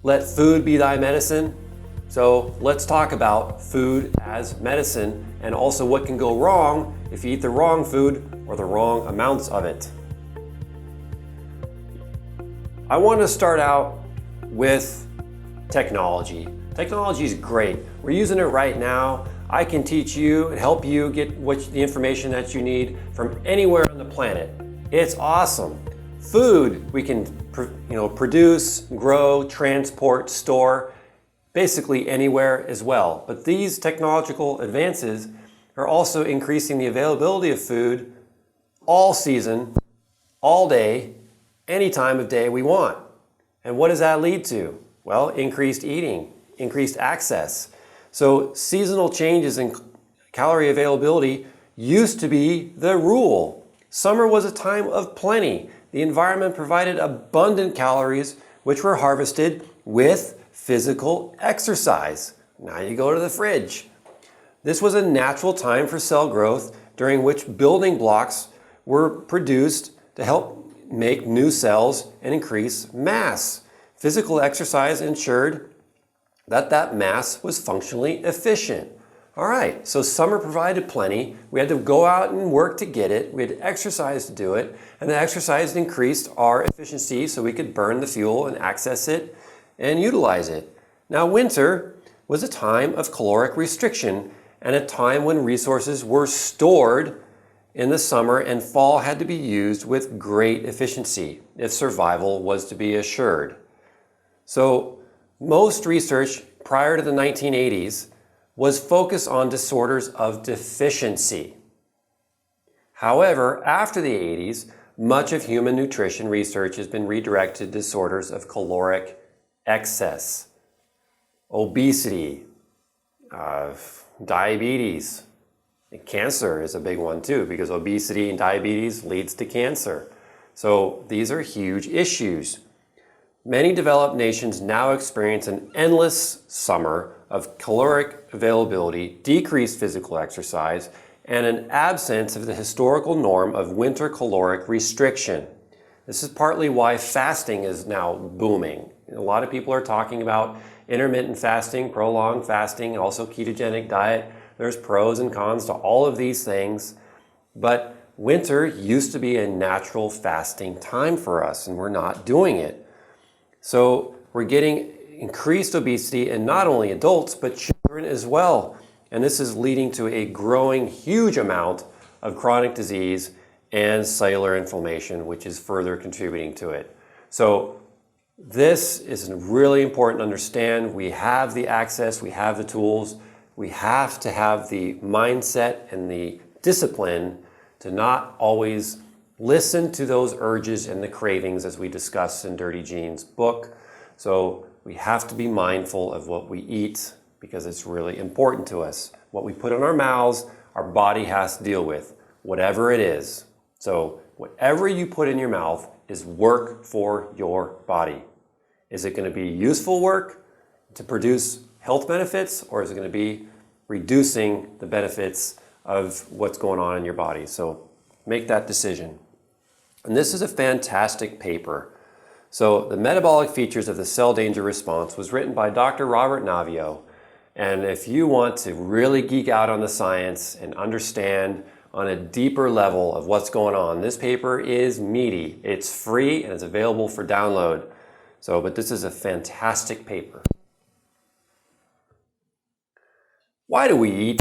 Let food be thy medicine. So let's talk about food as medicine and also what can go wrong if you eat the wrong food or the wrong amounts of it. I want to start out with technology. Technology is great. We're using it right now. I can teach you and help you get the information that you need from anywhere on the planet. It's awesome. Food we can produce, grow, transport, store, basically anywhere as well. But these technological advances are also increasing the availability of food all season, all day, any time of day we want. And what does that lead to? Well, increased eating, increased access. So seasonal changes in calorie availability used to be the rule. Summer was a time of plenty. The environment provided abundant calories, which were harvested with physical exercise. Now you go to the fridge. This was a natural time for cell growth during which building blocks were produced to help make new cells and increase mass. Physical exercise ensured that mass was functionally efficient. All right, so summer provided plenty. We had to go out and work to get it. We had to exercise to do it. And the exercise increased our efficiency so we could burn the fuel and access it and utilize it. Now winter was a time of caloric restriction and a time when resources were stored in the summer, and fall had to be used with great efficiency if survival was to be assured. So most research prior to the 1980s was focused on disorders of deficiency. However, after the 80s, much of human nutrition research has been redirected to disorders of caloric excess, obesity, diabetes. And cancer is a big one too, because obesity and diabetes leads to cancer. So these are huge issues. Many developed nations now experience an endless summer of caloric availability, decreased physical exercise, and an absence of the historical norm of winter caloric restriction. This is partly why fasting is now booming. A lot of people are talking about intermittent fasting, prolonged fasting, also ketogenic diet. There's pros and cons to all of these things, but winter used to be a natural fasting time for us, and we're not doing it. So we're getting increased obesity in not only adults, but children as well. And this is leading to a growing huge amount of chronic disease and cellular inflammation, which is further contributing to it. So this is really important to understand. We have the access, we have the tools. We have to have the mindset and the discipline to not always listen to those urges and the cravings as we discuss in Dirty Gene's book. So we have to be mindful of what we eat because it's really important to us. What we put in our mouths, our body has to deal with, whatever it is. So whatever you put in your mouth is work for your body. Is it going to be useful work to produce health benefits, or is it going to be reducing the benefits of what's going on in your body? So make that decision. And this is a fantastic paper. So the metabolic features of the cell danger response was written by Dr. Robert Naviaux. And if you want to really geek out on the science and understand on a deeper level of what's going on, this paper is meaty. It's free and it's available for download. But this is a fantastic paper. Why do we eat?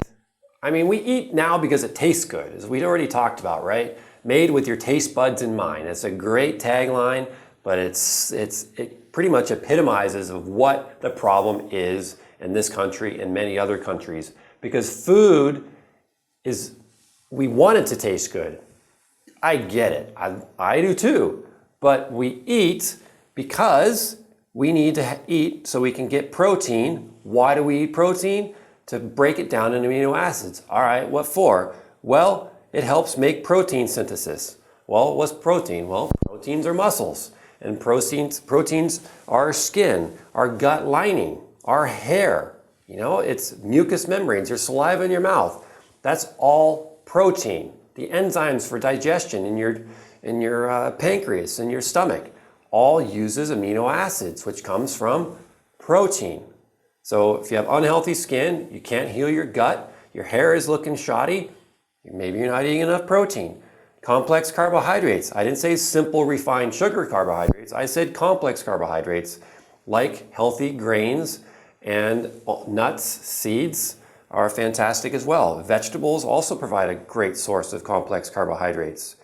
I mean, we eat now because it tastes good, as we'd already talked about, right? Made with your taste buds in mind. It's a great tagline, but it pretty much epitomizes of what the problem is in this country and many other countries. Because food is, we want it to taste good. I get it. I do too. But we eat because we need to eat so we can get protein. Why do we eat protein? To break it down into amino acids. All right, what for? Well, it helps make protein synthesis. Well, what's protein? Well, proteins are muscles, and proteins are skin, our gut lining, our hair. It's mucous membranes, your saliva in your mouth. That's all protein. The enzymes for digestion in your pancreas, in your stomach, all uses amino acids, which comes from protein. So if you have unhealthy skin, you can't heal your gut, your hair is looking shoddy, maybe you're not eating enough protein. Complex carbohydrates. I didn't say simple refined sugar carbohydrates. I said complex carbohydrates like healthy grains and nuts, seeds are fantastic as well. Vegetables also provide a great source of complex carbohydrates.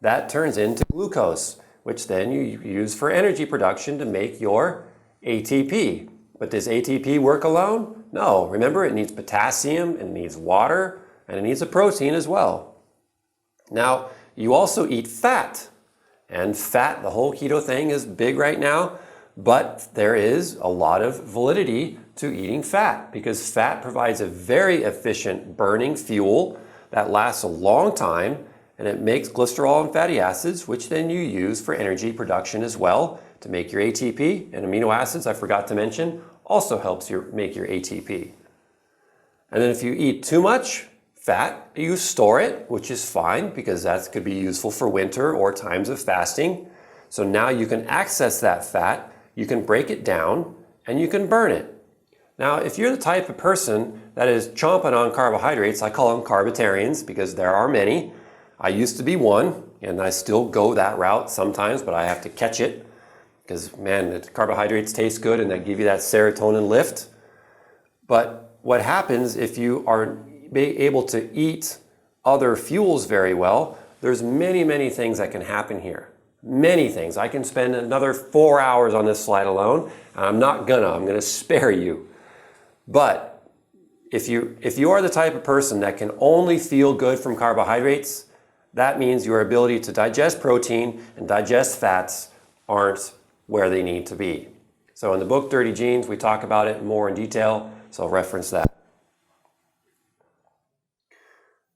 That turns into glucose, which then you use for energy production to make your ATP. But does ATP work alone? No. Remember, it needs potassium, it needs water, and it needs a protein as well. Now, you also eat fat. And fat, the whole keto thing is big right now, but there is a lot of validity to eating fat because fat provides a very efficient burning fuel that lasts a long time, and it makes glycerol and fatty acids, which then you use for energy production as well to make your ATP. And amino acids, I forgot to mention, also helps you make your ATP. And then if you eat too much fat, you store it, which is fine because that could be useful for winter or times of fasting. So now you can access that fat, you can break it down, and you can burn it. Now, if you're the type of person that is chomping on carbohydrates, I call them carbitarians because there are many. I used to be one, and I still go that route sometimes, but I have to catch it because, man, the carbohydrates taste good and they give you that serotonin lift. But what happens if you are able to eat other fuels very well, there's many things that can happen here. Many things. I can spend another 4 hours on this slide alone, and I'm gonna spare you. But if you are the type of person that can only feel good from carbohydrates, that means your ability to digest protein and digest fats aren't where they need to be. So in the book Dirty Genes, we talk about it more in detail, so I'll reference that.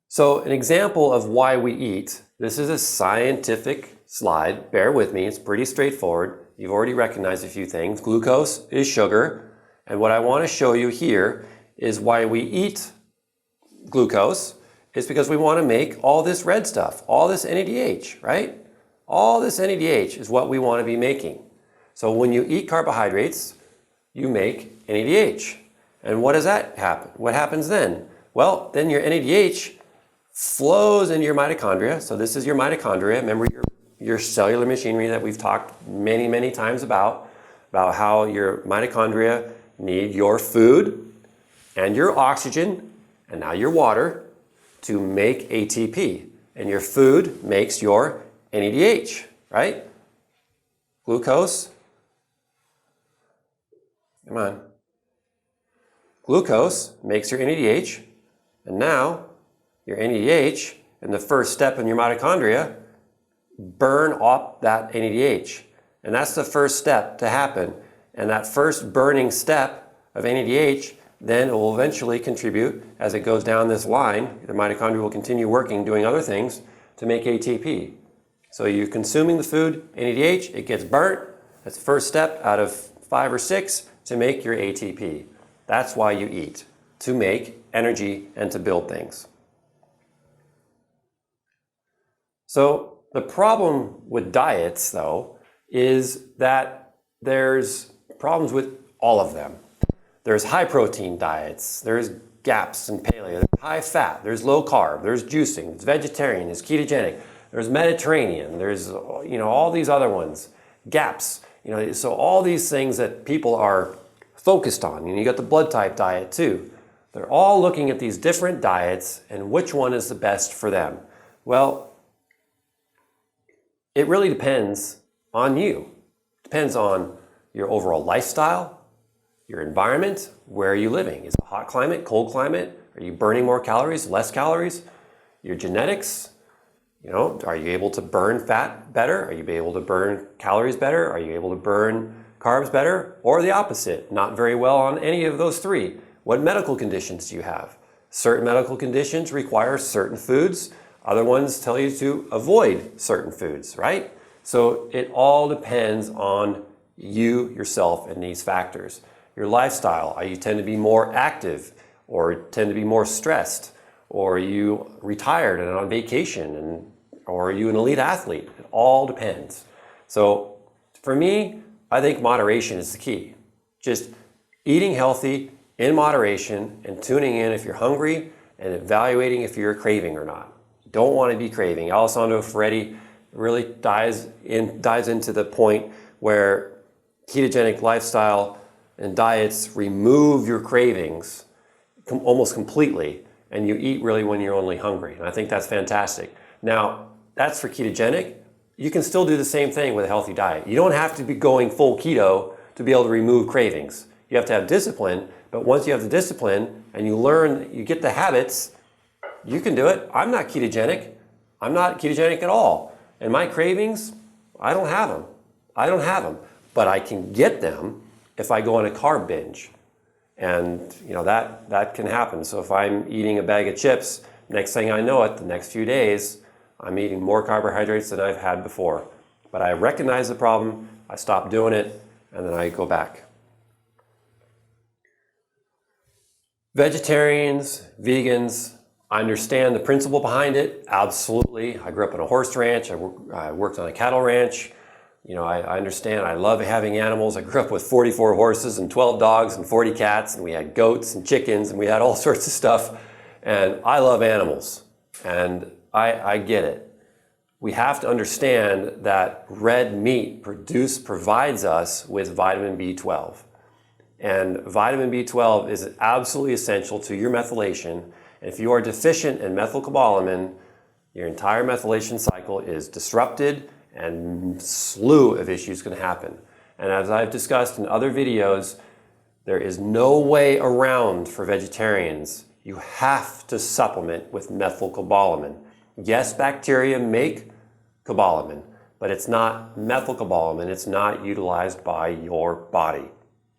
So an example of why we eat, this is a scientific slide, bear with me, it's pretty straightforward. You've already recognized a few things. Glucose is sugar, and what I want to show you here is why we eat glucose is because we want to make all this red stuff, all this NADH, right? All this NADH is what we want to be making. So when you eat carbohydrates, you make NADH. And what does that happen? What happens then? Well, then your NADH flows into your mitochondria. So this is your mitochondria. Remember your cellular machinery that we've talked many times about how your mitochondria need your food and your oxygen and now your water to make ATP. And your food makes your NADH, right? Glucose. Come on. Glucose makes your NADH, and now your NADH, in the first step in your mitochondria, burn off that NADH. And that's the first step to happen. And that first burning step of NADH, then it will eventually contribute, as it goes down this line, the mitochondria will continue working, doing other things to make ATP. So you're consuming the food, NADH, it gets burnt. That's the first step out of 5 or 6 to make your ATP. That's why you eat, to make energy and to build things. So the problem with diets, though, is that there's problems with all of them. There's high protein diets, there's GAPS and paleo, there's high fat, there's low carb, there's juicing, there's vegetarian, there's ketogenic, there's Mediterranean, there's all these other ones, GAPS, so all these things that people are focused on. You got the blood type diet too. They're all looking at these different diets and which one is the best for them. Well, it really depends on you. It depends on your overall lifestyle, your environment, where are you living? Is it a hot climate, cold climate? Are you burning more calories, less calories? Your genetics, are you able to burn fat better? Are you able to burn calories better? Are you able to burn carbs better? Or the opposite, not very well on any of those three. What medical conditions do you have? Certain medical conditions require certain foods. Other ones tell you to avoid certain foods, right? So it all depends on you, yourself, and these factors. Your lifestyle, you tend to be more active or tend to be more stressed, or are you retired and on vacation, or are you an elite athlete? It all depends. So for me, I think moderation is the key. Just Eating healthy in moderation and tuning in if you're hungry and evaluating if you're craving or not. You don't want to be craving. Alessandro Ferretti really dives into the point where ketogenic lifestyle and diets remove your cravings almost completely, and you eat really when you're only hungry. And I think that's fantastic. Now, that's for ketogenic. You can still do the same thing with a healthy diet. You don't have to be going full keto to be able to remove cravings. You have to have discipline, but once you have the discipline and you learn, you get the habits, you can do it. I'm not ketogenic. I'm not ketogenic at all. And my cravings, I don't have them. I don't have them, but I can get them if I go on a carb binge. And you know that can happen. So if I'm eating a bag of chips, next thing I know it, the next few days, I'm eating more carbohydrates than I've had before. But I recognize the problem, I stop doing it, and then I go back. Vegetarians, vegans, I understand the principle behind it, absolutely. I grew up on a horse ranch, I worked on a cattle ranch. You know, I understand, I love having animals. I grew up with 44 horses and 12 dogs and 40 cats, and we had goats and chickens, and we had all sorts of stuff. And I love animals, and I get it. We have to understand that red meat provides us with vitamin B12. And vitamin B12 is absolutely essential to your methylation. And if you are deficient in methylcobalamin, your entire methylation cycle is disrupted, and a slew of issues can happen. And as I've discussed in other videos, there is no way around for vegetarians. You have to supplement with methylcobalamin. Yes, bacteria make cobalamin, but it's not methylcobalamin. It's not utilized by your body.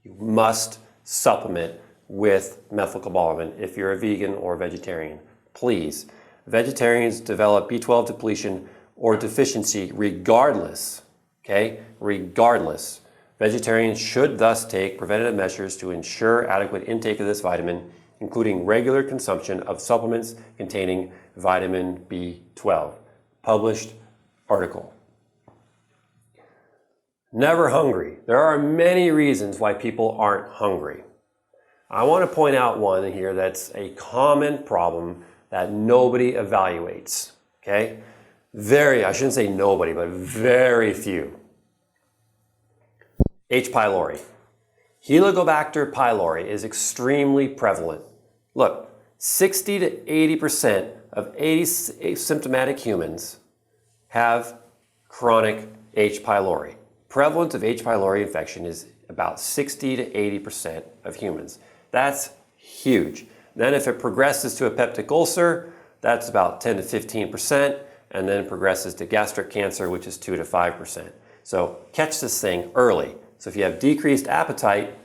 You must supplement with methylcobalamin if you're a vegan or vegetarian. Please. Vegetarians develop B12 depletion or deficiency regardless, okay? Regardless. Vegetarians should thus take preventative measures to ensure adequate intake of this vitamin, including regular consumption of supplements containing vitamin B12. Published article. Never hungry. There are many reasons why people aren't hungry. I want to point out one here that's a common problem that nobody evaluates, okay? I shouldn't say nobody, but very few. H. pylori. Helicobacter pylori is extremely prevalent. Look, 60 to 80% of asymptomatic humans have chronic H. pylori. Prevalence of H. pylori infection is about 60 to 80% of humans. That's huge. Then if it progresses to a peptic ulcer, that's about 10 to 15%. And then progresses to gastric cancer, which is 2 to 5%. So catch this thing early. So if you have decreased appetite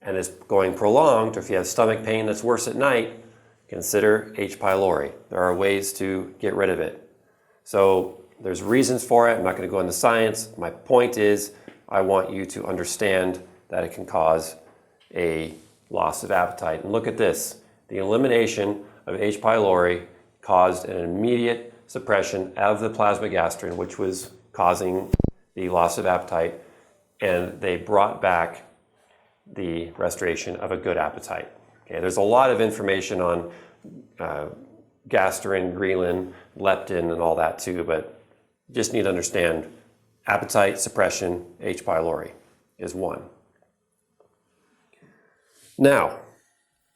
and it's going prolonged, or if you have stomach pain that's worse at night, consider H. pylori. There are ways to get rid of it. So there's reasons for it. I'm not going to go into science. My point is I want you to understand that it can cause a loss of appetite. And look at this. The elimination of H. pylori caused an immediate suppression of the plasmagastrin, which was causing the loss of appetite, and they brought back the restoration of a good appetite. Okay, there's a lot of information on gastrin, ghrelin, leptin, and all that too, but you just need to understand appetite suppression, H. pylori is one. Now,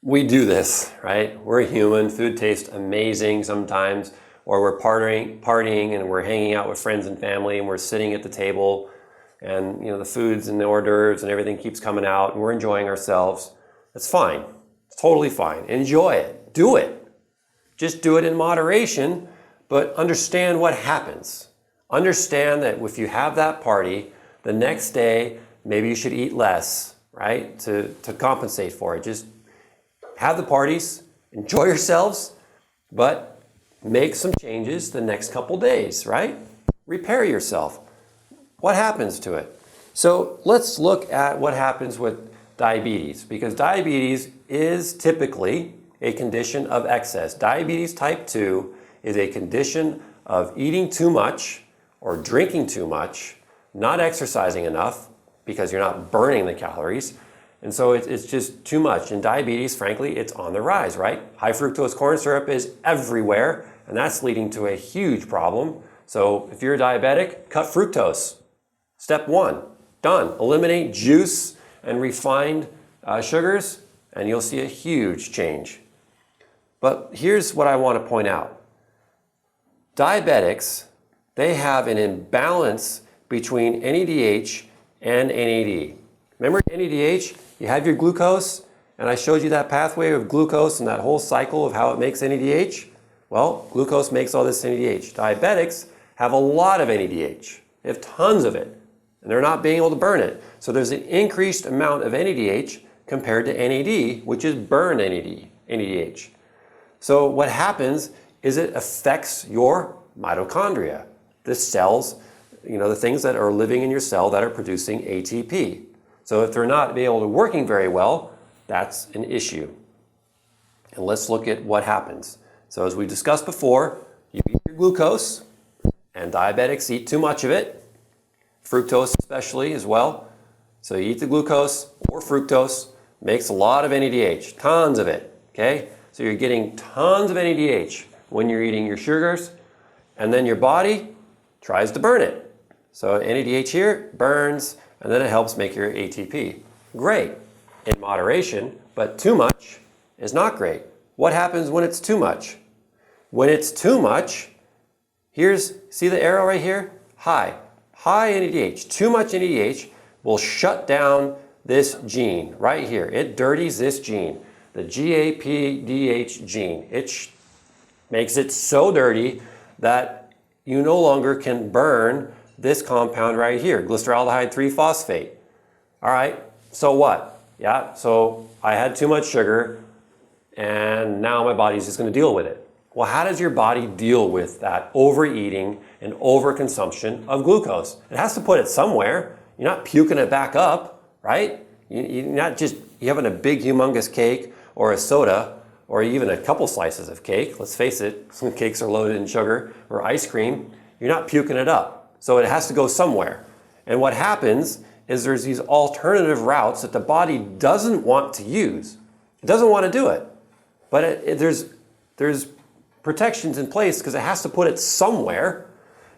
we do this, right? We're human, food tastes amazing sometimes, or we're partying and we're hanging out with friends and family and we're sitting at the table and you know the foods and the hors d'oeuvres and everything keeps coming out and we're enjoying ourselves. That's fine. It's totally fine. Enjoy it. Do it. Just do it in moderation, but understand what happens. Understand that if you have that party, the next day maybe you should eat less, right? To compensate for it. Just have the parties, enjoy yourselves, but make some changes the next couple days, right? Repair yourself. What happens to it? So let's look at what happens with diabetes, because diabetes is typically a condition of excess. Diabetes type 2 is a condition of eating too much or drinking too much, not exercising enough because you're not burning the calories, And so it's just too much. And diabetes, frankly, it's on the rise, right? High fructose corn syrup is everywhere, and that's leading to a huge problem. So if you're a diabetic, cut fructose. Step one, done. Eliminate juice and refined sugars, and you'll see a huge change. But here's what I want to point out. Diabetics, they have an imbalance between NADH and NAD. Remember NADH? You have your glucose, and I showed you that pathway of glucose and that whole cycle of how it makes NADH. Well, glucose makes all this NADH. Diabetics have a lot of NADH. They have tons of it, and they're not being able to burn it. So there's an increased amount of NADH compared to NAD, which is burned NADH. So what happens is it affects your mitochondria, the cells, the things that are living in your cell that are producing ATP. So if they're not able to working very well, that's an issue. And let's look at what happens. So as we discussed before, you eat your glucose, and diabetics eat too much of it, fructose especially as well. So you eat the glucose or fructose, makes a lot of NADH, tons of it, okay? So you're getting tons of NADH when you're eating your sugars, and then your body tries to burn it. So NADH here burns, and then it helps make your ATP. Great in moderation, but too much is not great. What happens when it's too much? When it's too much, see the arrow right here? High NADH. Too much NADH will shut down this gene right here. It dirties this gene, the GAPDH gene. It makes it so dirty that you no longer can burn this compound right here, glyceraldehyde 3-phosphate. All right, so what? Yeah, so I had too much sugar, and now my body's just going to deal with it. Well, how does your body deal with that overeating and overconsumption of glucose? It has to put it somewhere. You're not puking it back up, right? You're not just having a big humongous cake or a soda or even a couple slices of cake. Let's face it, some cakes are loaded in sugar, or ice cream. You're not puking it up. So it has to go somewhere. And what happens is there's these alternative routes that the body doesn't want to use. It doesn't want to do it. But there's protections in place because it has to put it somewhere.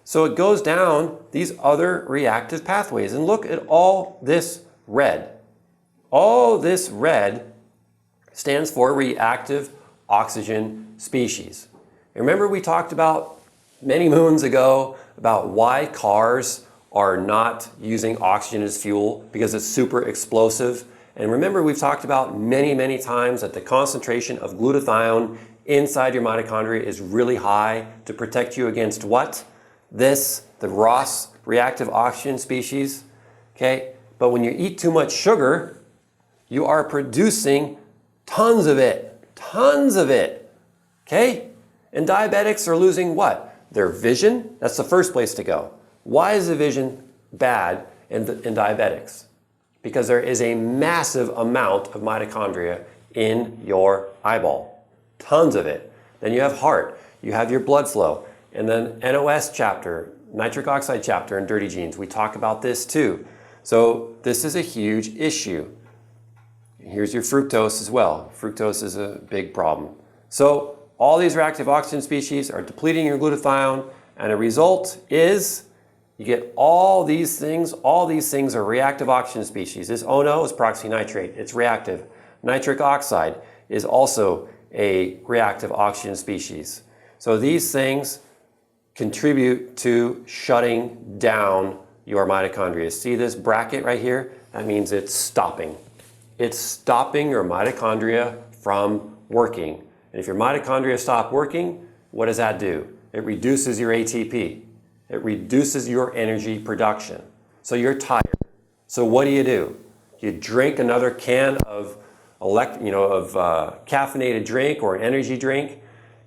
So it goes down these other reactive pathways. And look at all this red. All this red stands for reactive oxygen species. And remember we talked about many moons ago about why cars are not using oxygen as fuel, because it's super explosive. And remember we've talked about many times that the concentration of glutathione inside your mitochondria is really high to protect you against what? The ROS, reactive oxygen species, okay? But when you eat too much sugar, you are producing tons of it, okay? And diabetics are losing what? Their vision. That's the first place to go. Why is the vision bad in diabetics? Because there is a massive amount of mitochondria in your eyeball. Tons of it. Then you have heart, you have your blood flow, and then NOS chapter, nitric oxide chapter in Dirty Genes. We talk about this too. So this is a huge issue. Here's your fructose as well. Fructose is a big problem. So all these reactive oxygen species are depleting your glutathione, and a result is you get all these things. All these things are reactive oxygen species. This ONO is peroxynitrate. It's reactive. Nitric oxide is also a reactive oxygen species. So these things contribute to shutting down your mitochondria. See this bracket right here? That means it's stopping. It's stopping your mitochondria from working. And if your mitochondria stop working, what does that do? It reduces your ATP. It reduces your energy production. So you're tired. So what do? You drink another can of caffeinated drink or an energy drink,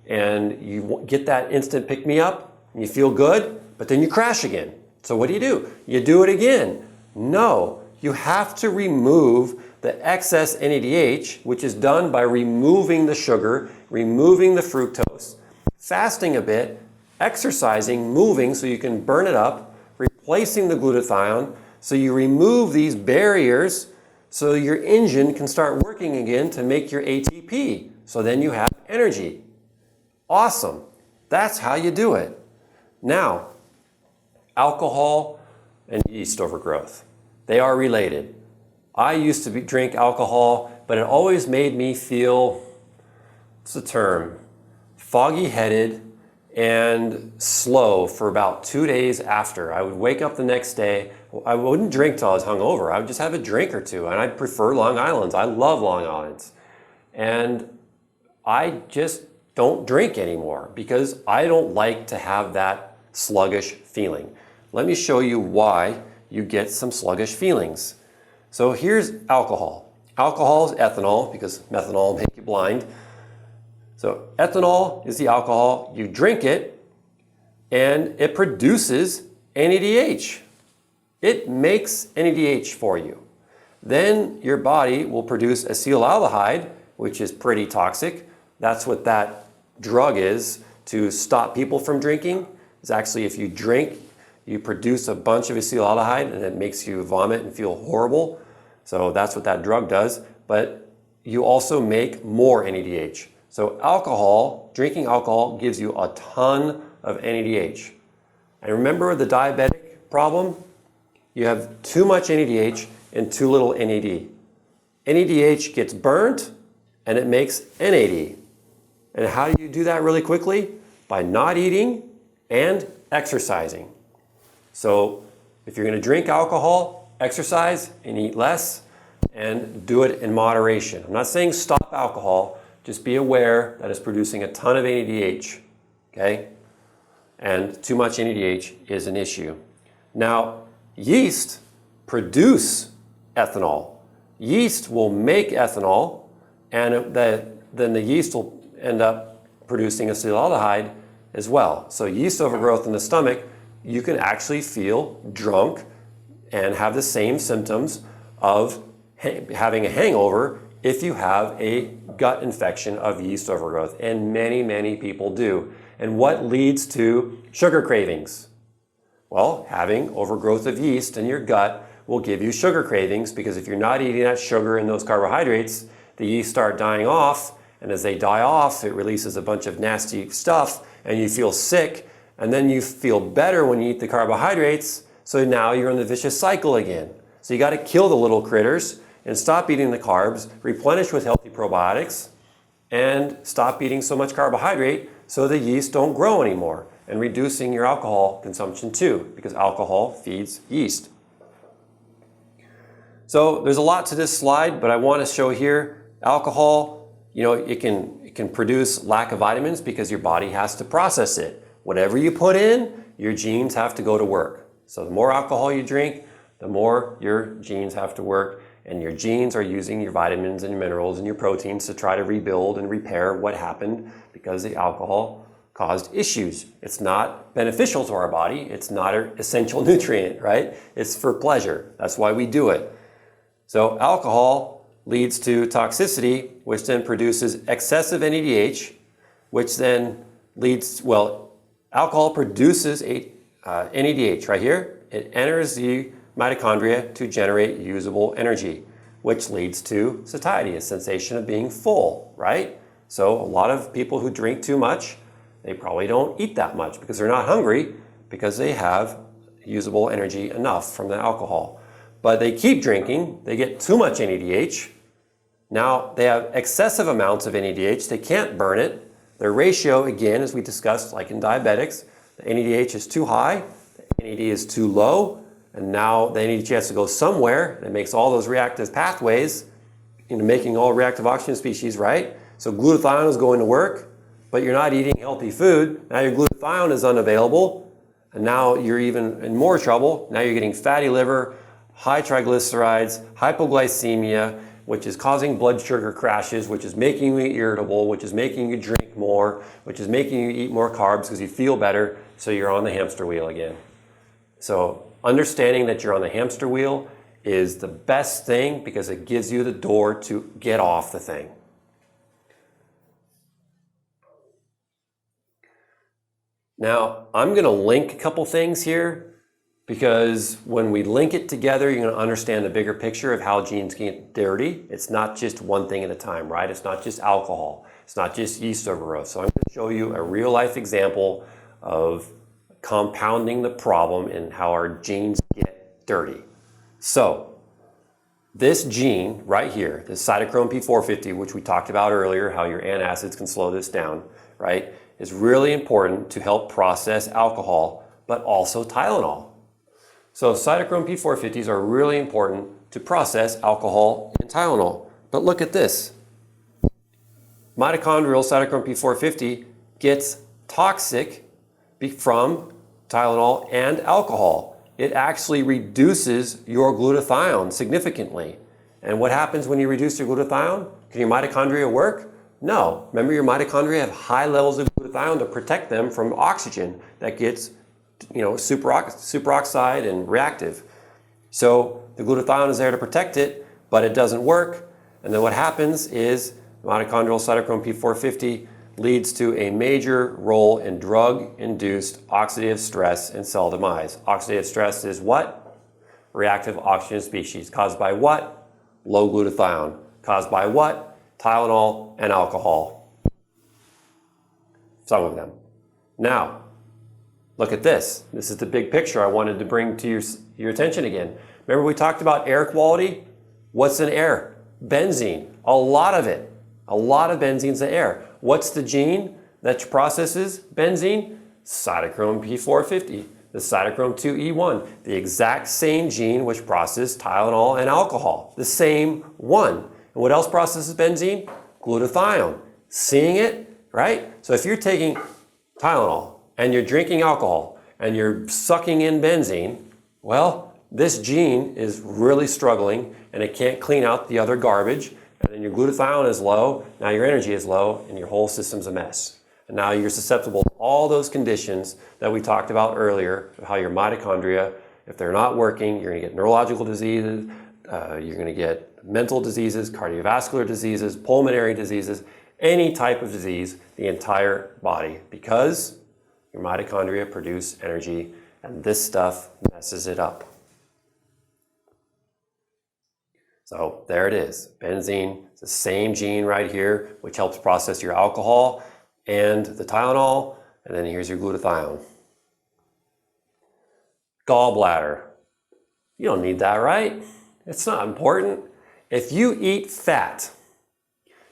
and you get that instant pick-me-up, and you feel good, but then you crash again. So what do? You do it again. No, you have to remove the excess NADH, which is done by removing the sugar, removing the fructose, fasting a bit, exercising, moving so you can burn it up, replacing the glutathione, so you remove these barriers so your engine can start working again to make your ATP. So then you have energy. Awesome. That's how you do it. Now, alcohol and yeast overgrowth. They are related. I used to drink alcohol, but it always made me feel, what's the term, foggy-headed and slow for about 2 days after. I would wake up the next day. I wouldn't drink till I was hungover. I would just have a drink or two, and I prefer Long Island's. I love Long Island's. And I just don't drink anymore because I don't like to have that sluggish feeling. Let me show you why you get some sluggish feelings. So here's alcohol. Alcohol is ethanol because methanol will make you blind. So ethanol is the alcohol. You drink it and it produces NADH. It makes NADH for you. Then your body will produce acetaldehyde, which is pretty toxic. That's what that drug is to stop people from drinking. It's actually, if you drink, you produce a bunch of acetaldehyde and it makes you vomit and feel horrible. So that's what that drug does. But you also make more NADH. So alcohol, drinking alcohol gives you a ton of NADH. And remember the diabetic problem? You have too much NADH and too little NAD. NADH gets burnt and it makes NAD. And how do you do that really quickly? By not eating and exercising. So if you're going to drink alcohol, exercise and eat less and do it in moderation. I'm not saying stop alcohol, just be aware that it's producing a ton of NADH, okay? And too much NADH is an issue. Now, yeast produce ethanol. Yeast will make ethanol, and then the yeast will end up producing acetaldehyde as well. So yeast overgrowth in the stomach, you can actually feel drunk and have the same symptoms of having a hangover if you have a gut infection of yeast overgrowth, and many, many people do. And what leads to sugar cravings? Well, having overgrowth of yeast in your gut will give you sugar cravings, because if you're not eating that sugar and those carbohydrates, the yeast start dying off, and as they die off, it releases a bunch of nasty stuff, and you feel sick, and then you feel better when you eat the carbohydrates, so now you're in the vicious cycle again. So you got to kill the little critters and stop eating the carbs, replenish with healthy probiotics, and stop eating so much carbohydrate so the yeast don't grow anymore, and reducing your alcohol consumption too, because alcohol feeds yeast. So there's a lot to this slide, but I want to show here alcohol, it can produce lack of vitamins because your body has to process it. Whatever you put in, your genes have to go to work. So the more alcohol you drink, the more your genes have to work, and your genes are using your vitamins and your minerals and your proteins to try to rebuild and repair what happened because the alcohol caused issues. It's not beneficial to our body. It's not an essential nutrient, right? It's for pleasure. That's why we do it. So alcohol leads to toxicity, which then produces excessive NADH, which then leads, alcohol produces NADH right here. It enters the mitochondria to generate usable energy, which leads to satiety, a sensation of being full, right? So a lot of people who drink too much, they probably don't eat that much because they're not hungry, because they have usable energy enough from the alcohol. But they keep drinking, they get too much NADH. Now they have excessive amounts of NADH, they can't burn it. Their ratio, again, as we discussed, like in diabetics, the NADH is too high, the NAD is too low, and now the NADH has to go somewhere, and it makes all those reactive pathways, making all reactive oxygen species, right? So glutathione is going to work, but you're not eating healthy food. Now your glutathione is unavailable, and now you're even in more trouble. Now you're getting fatty liver, high triglycerides, hypoglycemia, which is causing blood sugar crashes, which is making you irritable, which is making you drink more, which is making you eat more carbs because you feel better, so you're on the hamster wheel again. So understanding that you're on the hamster wheel is the best thing because it gives you the door to get off the thing. Now, I'm going to link a couple things here because when we link it together, you're going to understand the bigger picture of how genes get dirty. It's not just one thing at a time, right? It's not just alcohol. It's not just yeast overgrowth. So I'm going to show you a real life example of compounding the problem and how our genes get dirty. So this gene right here, this cytochrome P450, which we talked about earlier, how your antacids can slow this down, right, is really important to help process alcohol, but also Tylenol. So cytochrome P450s are really important to process alcohol and Tylenol. But look at this. Mitochondrial cytochrome P450 gets toxic from Tylenol and alcohol. It actually reduces your glutathione significantly. And what happens when you reduce your glutathione? Can your mitochondria work? No. Remember, your mitochondria have high levels of glutathione to protect them from oxygen that gets superoxide and reactive. So the glutathione is there to protect it, but it doesn't work. And then what happens is mitochondrial cytochrome P450 leads to a major role in drug-induced oxidative stress and cell demise. Oxidative stress is what? Reactive oxygen species. Caused by what? Low glutathione. Caused by what? Tylenol and alcohol. Some of them. Now, look at this. This is the big picture I wanted to bring to your attention again. Remember we talked about air quality? What's in air? Benzene. A lot of it. A lot of benzene's in air. What's the gene that processes benzene? Cytochrome P450, the cytochrome 2E1, the exact same gene which processes Tylenol and alcohol. The same one. And what else processes benzene? Glutathione. Seeing it, right? So if you're taking Tylenol and you're drinking alcohol and you're sucking in benzene, well, this gene is really struggling and it can't clean out the other garbage, and then your glutathione is low, now your energy is low, and your whole system's a mess. And now you're susceptible to all those conditions that we talked about earlier, how your mitochondria, if they're not working, you're going to get neurological diseases, you're going to get mental diseases, cardiovascular diseases, pulmonary diseases, any type of disease, the entire body, because your mitochondria produce energy, and this stuff messes it up. So there it is. Benzene, it's the same gene right here, which helps process your alcohol and the Tylenol, and then here's your glutathione. Gallbladder. You don't need that, right? It's not important. If you eat fat,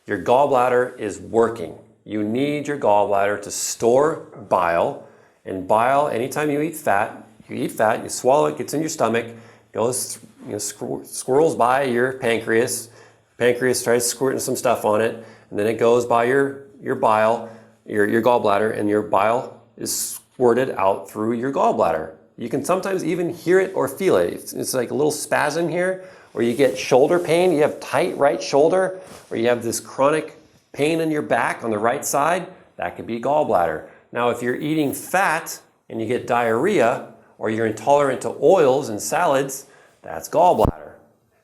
your gallbladder is working. You need your gallbladder to store bile, and bile, anytime you eat fat, you swallow it, gets in your stomach, goes, squirrels by your pancreas. Pancreas tries squirting some stuff on it, and then it goes by your bile, your gallbladder, and your bile is squirted out through your gallbladder. You can sometimes even hear it or feel it. It's like a little spasm here, or you get shoulder pain, you have tight right shoulder, or you have this chronic pain in your back on the right side, that could be gallbladder. Now, if you're eating fat and you get diarrhea, or you're intolerant to oils and salads, that's gallbladder.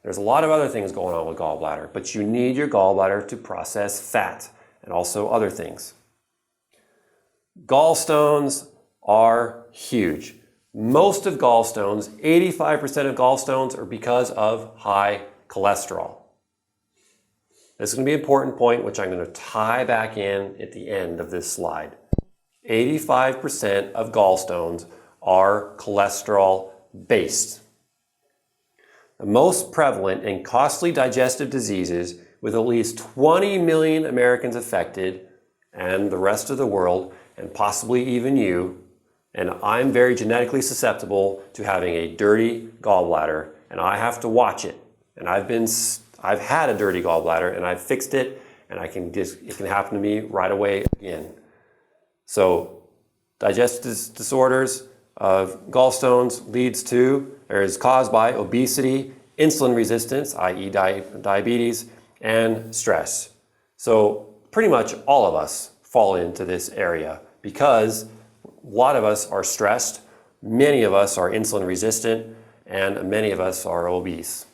There's a lot of other things going on with gallbladder, but you need your gallbladder to process fat and also other things. Gallstones are huge. Most of gallstones, 85% of gallstones, are because of high cholesterol. This is going to be an important point, which I'm going to tie back in at the end of this slide. 85% of gallstones are cholesterol based. The most prevalent and costly digestive diseases, with at least 20 million Americans affected, and the rest of the world, and possibly even you, and I'm very genetically susceptible to having a dirty gallbladder, and I have to watch it. And I've had a dirty gallbladder, and I've fixed it, and it can happen to me right away again. So digestive disorders of gallstones is caused by obesity, insulin resistance, i.e. diabetes, and stress. So pretty much all of us fall into this area because a lot of us are stressed, many of us are insulin resistant, and many of us are obese.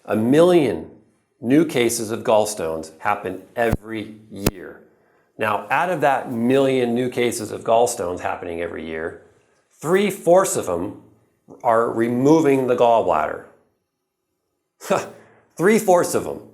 1 million new cases of gallstones happen every year. Now, out of that 1 million new cases of gallstones happening every year, 3/4 of them are removing the gallbladder. 3/4 of them.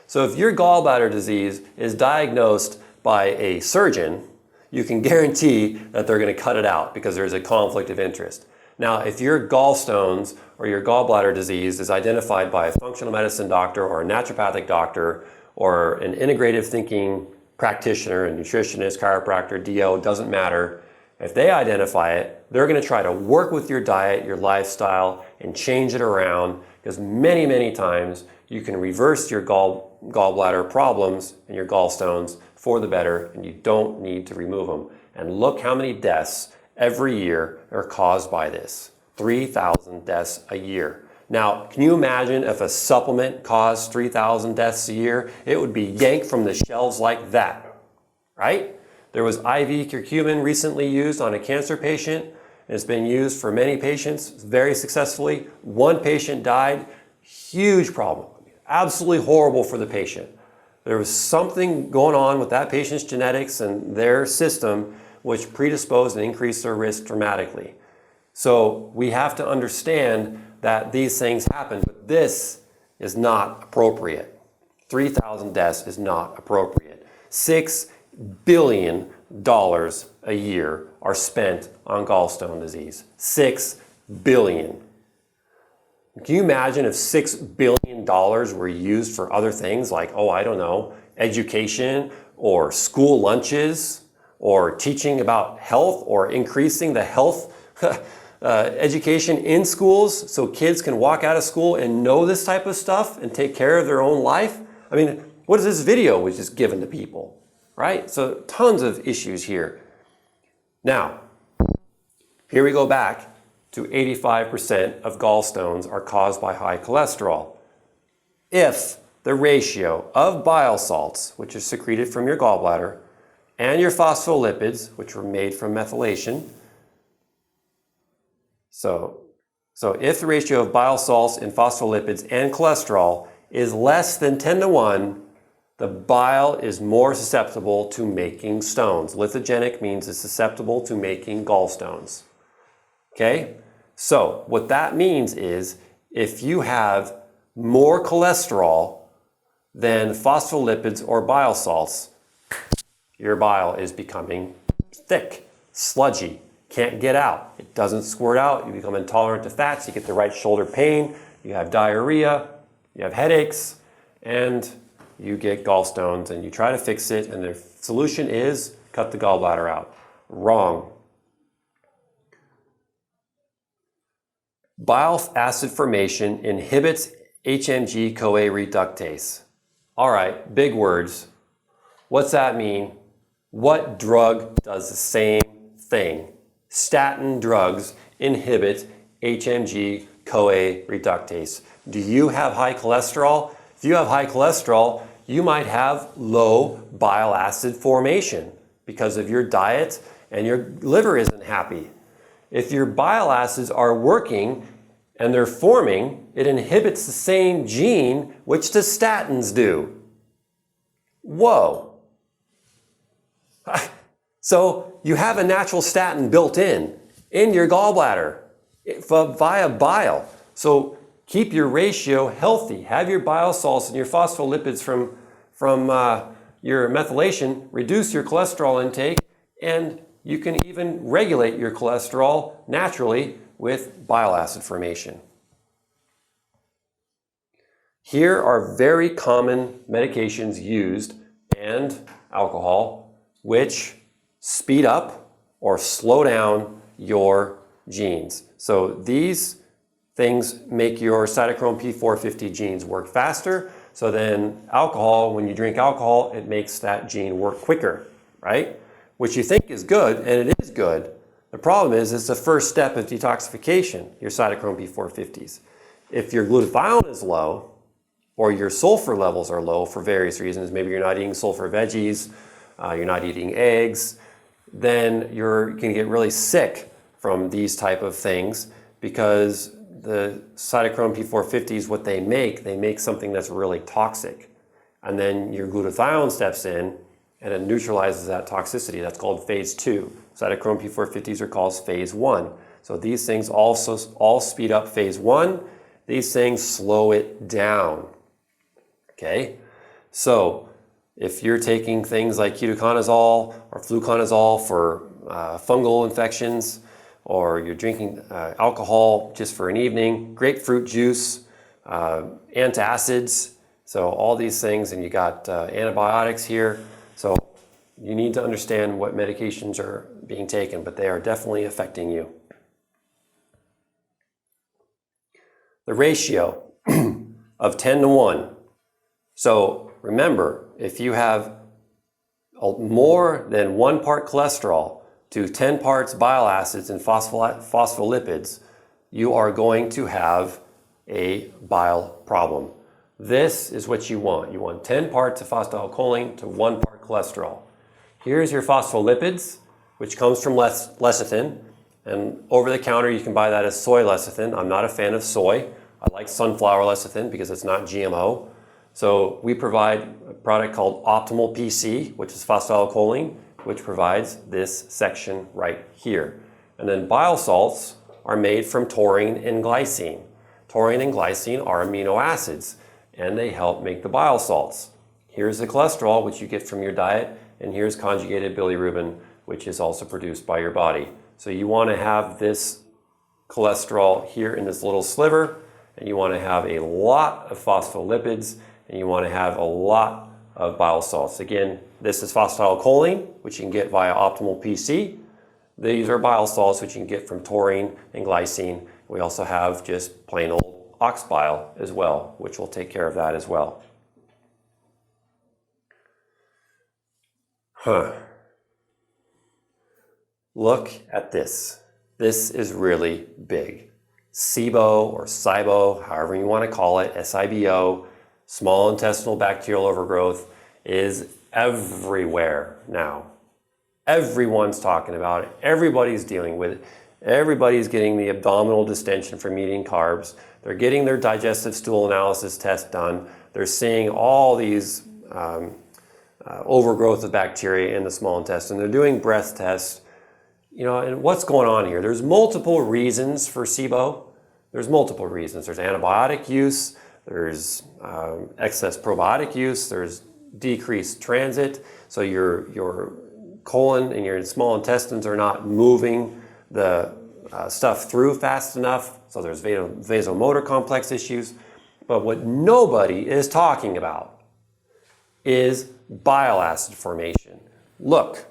So if your gallbladder disease is diagnosed by a surgeon, you can guarantee that they're going to cut it out because there's a conflict of interest. Now, if your gallstones or your gallbladder disease is identified by a functional medicine doctor or a naturopathic doctor or an integrative thinking practitioner, a nutritionist, chiropractor, DO, doesn't matter. If they identify it, they're going to try to work with your diet, your lifestyle, and change it around, because many, many times you can reverse your gallbladder problems and your gallstones for the better, and you don't need to remove them. And look how many deaths every year are caused by this. 3,000 deaths a year. Now, can you imagine if a supplement caused 3,000 deaths a year? It would be yanked from the shelves like that, right? There was IV curcumin recently used on a cancer patient. It's been used for many patients very successfully. One patient died. Huge problem. Absolutely horrible for the patient. There was something going on with that patient's genetics and their system which predisposed and increased their risk dramatically. So we have to understand that these things happen, but this is not appropriate. 3,000 deaths is not appropriate. $6 billion a year are spent on gallstone disease. $6 billion. Can you imagine if $6 billion were used for other things like, oh, I don't know, education or school lunches or teaching about health or increasing the health education in schools so kids can walk out of school and know this type of stuff and take care of their own life? I mean, what is this video which is given to people, right? So tons of issues here. Now, here we go back to 85% of gallstones are caused by high cholesterol. If the ratio of bile salts, which is secreted from your gallbladder, and your phospholipids, which were made from methylation, so if the ratio of bile salts and phospholipids and cholesterol is less than 10:1, the bile is more susceptible to making stones. Lithogenic means it's susceptible to making gallstones. Okay? So what that means is if you have more cholesterol than phospholipids or bile salts, your bile is becoming thick, sludgy, can't get out. It doesn't squirt out. You become intolerant to fats. You get the right shoulder pain. You have diarrhea. You have headaches. And you get gallstones. And you try to fix it. And the solution is cut the gallbladder out. Wrong. Bile acid formation inhibits HMG-CoA reductase. All right, big words. What's that mean? What drug does the same thing? Statin drugs inhibit HMG-CoA reductase. Do you have high cholesterol? If you have high cholesterol, you might have low bile acid formation because of your diet and your liver isn't happy. If your bile acids are working and they're forming, it inhibits the same gene which the statins do. Whoa. So you have a natural statin built in your gallbladder via bile. So keep your ratio healthy. Have your bile salts and your phospholipids from your methylation, reduce your cholesterol intake, and you can even regulate your cholesterol naturally with bile acid formation. Here are very common medications used and alcohol which speed up or slow down your genes. So these things make your cytochrome P450 genes work faster. So then alcohol, when you drink alcohol, it makes that gene work quicker, right? Which you think is good, and it is good. The problem is it's the first step of detoxification, your cytochrome P450s. If your glutathione is low, or your sulfur levels are low for various reasons, maybe you're not eating sulfur veggies, you're not eating eggs, then you're going to get really sick from these type of things because the cytochrome P450s, what they make something that's really toxic. And then your glutathione steps in and it neutralizes that toxicity. That's called phase 2. Cytochrome P450s are called phase 1. So these things also all speed up phase one. These things slow it down. Okay? So if you're taking things like ketoconazole or fluconazole for fungal infections, or you're drinking alcohol just for an evening, grapefruit juice, antacids, so all these things, and you got antibiotics here. So you need to understand what medications are being taken, but they are definitely affecting you. The ratio of 10 to 1. So remember, if you have more than 1 part cholesterol to 10 parts bile acids and phospholipids, you are going to have a bile problem. This is what you want. You want 10 parts of phosphatidylcholine to 1 part cholesterol. Here's your phospholipids, which comes from lecithin. And over the counter, you can buy that as soy lecithin. I'm not a fan of soy. I like sunflower lecithin because it's not GMO. So we provide a product called Optimal PC, which is phosphatidylcholine, which provides this section right here. And then bile salts are made from taurine and glycine. Taurine and glycine are amino acids, and they help make the bile salts. Here's the cholesterol, which you get from your diet, and here's conjugated bilirubin, which is also produced by your body. So you want to have this cholesterol here in this little sliver, and you want to have a lot of phospholipids, and you want to have a lot of bile salts. Again, this is phosphatidylcholine, which you can get via Optimal PC. These are bile salts, which you can get from taurine and glycine. We also have just plain old ox bile as well, which will take care of that as well. Look at this. This is really big. SIBO or SIBO, however you want to call it, SIBO, small intestinal bacterial overgrowth, is everywhere now. Everyone's talking about it. Everybody's dealing with it. Everybody's getting the abdominal distension from eating carbs. They're getting their digestive stool analysis test done. They're seeing all these overgrowth of bacteria in the small intestine. They're doing breath tests. You know, and what's going on here? There's multiple reasons for SIBO. There's multiple reasons. There's antibiotic use. There's excess probiotic use. There's decreased transit. So your colon and your small intestines are not moving the stuff through fast enough. So there's vasomotor complex issues. But what nobody is talking about is bile acid formation. Look,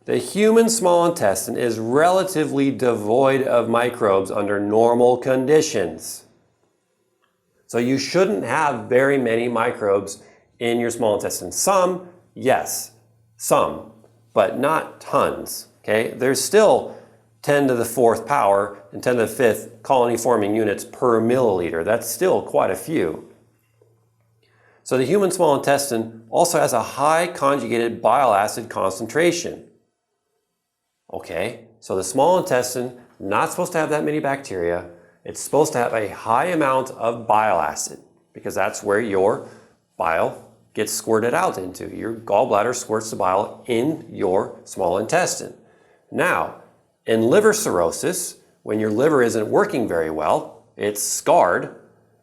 the human small intestine is relatively devoid of microbes under normal conditions. So you shouldn't have very many microbes in your small intestine. Some, yes, some, but not tons, okay? There's still 10 to the 4th power and 10 to the 5th colony forming units per milliliter. That's still quite a few. So the human small intestine also has a high conjugated bile acid concentration. Okay, so the small intestine, not supposed to have that many bacteria. It's supposed to have a high amount of bile acid because that's where your bile gets squirted out into. Your gallbladder squirts the bile in your small intestine. Now, in liver cirrhosis, when your liver isn't working very well, it's scarred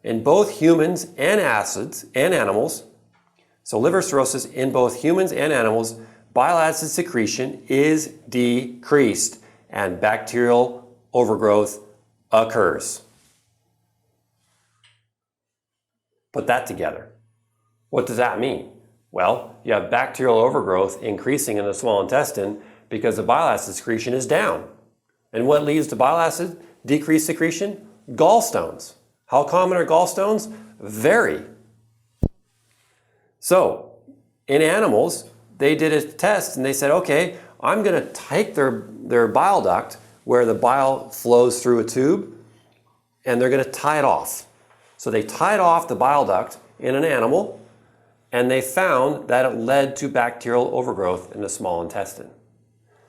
in both humans and animals. So liver cirrhosis in both humans and animals, bile acid secretion is decreased and bacterial overgrowth occurs. Put that together. What does that mean? Well, you have bacterial overgrowth increasing in the small intestine because the bile acid secretion is down. And what leads to bile acid decreased secretion? Gallstones. How common are gallstones? Very. So, in animals, they did a test and they said, okay, I'm going to take their bile duct where the bile flows through a tube and they're going to tie it off. So they tied off the bile duct in an animal and they found that it led to bacterial overgrowth in the small intestine.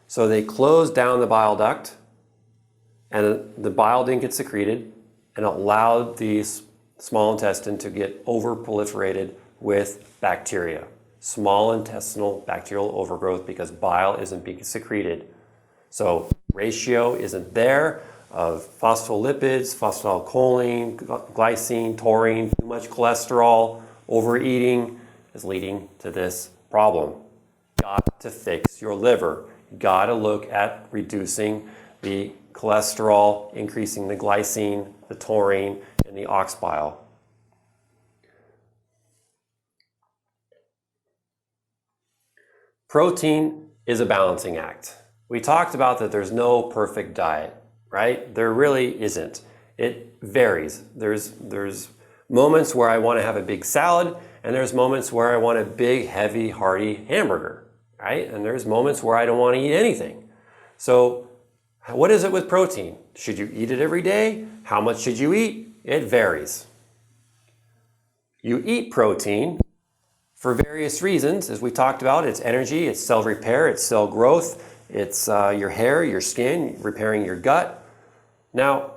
So they closed down the bile duct and the bile didn't get secreted and allowed the small intestine to get over-proliferated with bacteria. Small intestinal bacterial overgrowth because bile isn't being secreted. So ratio isn't there of phospholipids, phosphatidylcholine, glycine, taurine, too much cholesterol, overeating is leading to this problem. Got to fix your liver. Got to look at reducing the cholesterol, increasing the glycine, the taurine, and the ox bile. Protein is a balancing act. We talked about that there's no perfect diet, right? There really isn't. It varies. There's moments where I want to have a big salad, and there's moments where I want a big, heavy, hearty hamburger, right? And there's moments where I don't want to eat anything. So what is it with protein? Should you eat it every day? How much should you eat? It varies. You eat protein for various reasons, as we talked about. It's energy, it's cell repair, it's cell growth, it's your hair, your skin, repairing your gut. Now,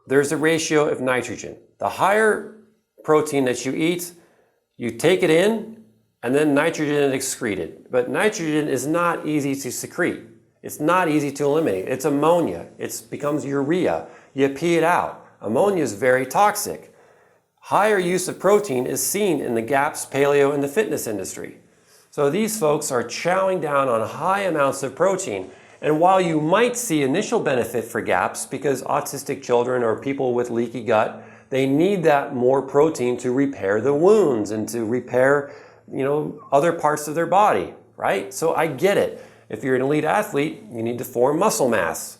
there's a ratio of nitrogen. The higher protein that you eat, you take it in, and then nitrogen is excreted. But nitrogen is not easy to secrete. It's not easy to eliminate. It's ammonia. It becomes urea. You pee it out. Ammonia is very toxic. Higher use of protein is seen in the GAPS, paleo, and the fitness industry. So these folks are chowing down on high amounts of protein. And while you might see initial benefit for GAPS, because autistic children or people with leaky gut, they need that more protein to repair the wounds and to repair, other parts of their body, right? So I get it. If you're an elite athlete, you need to form muscle mass.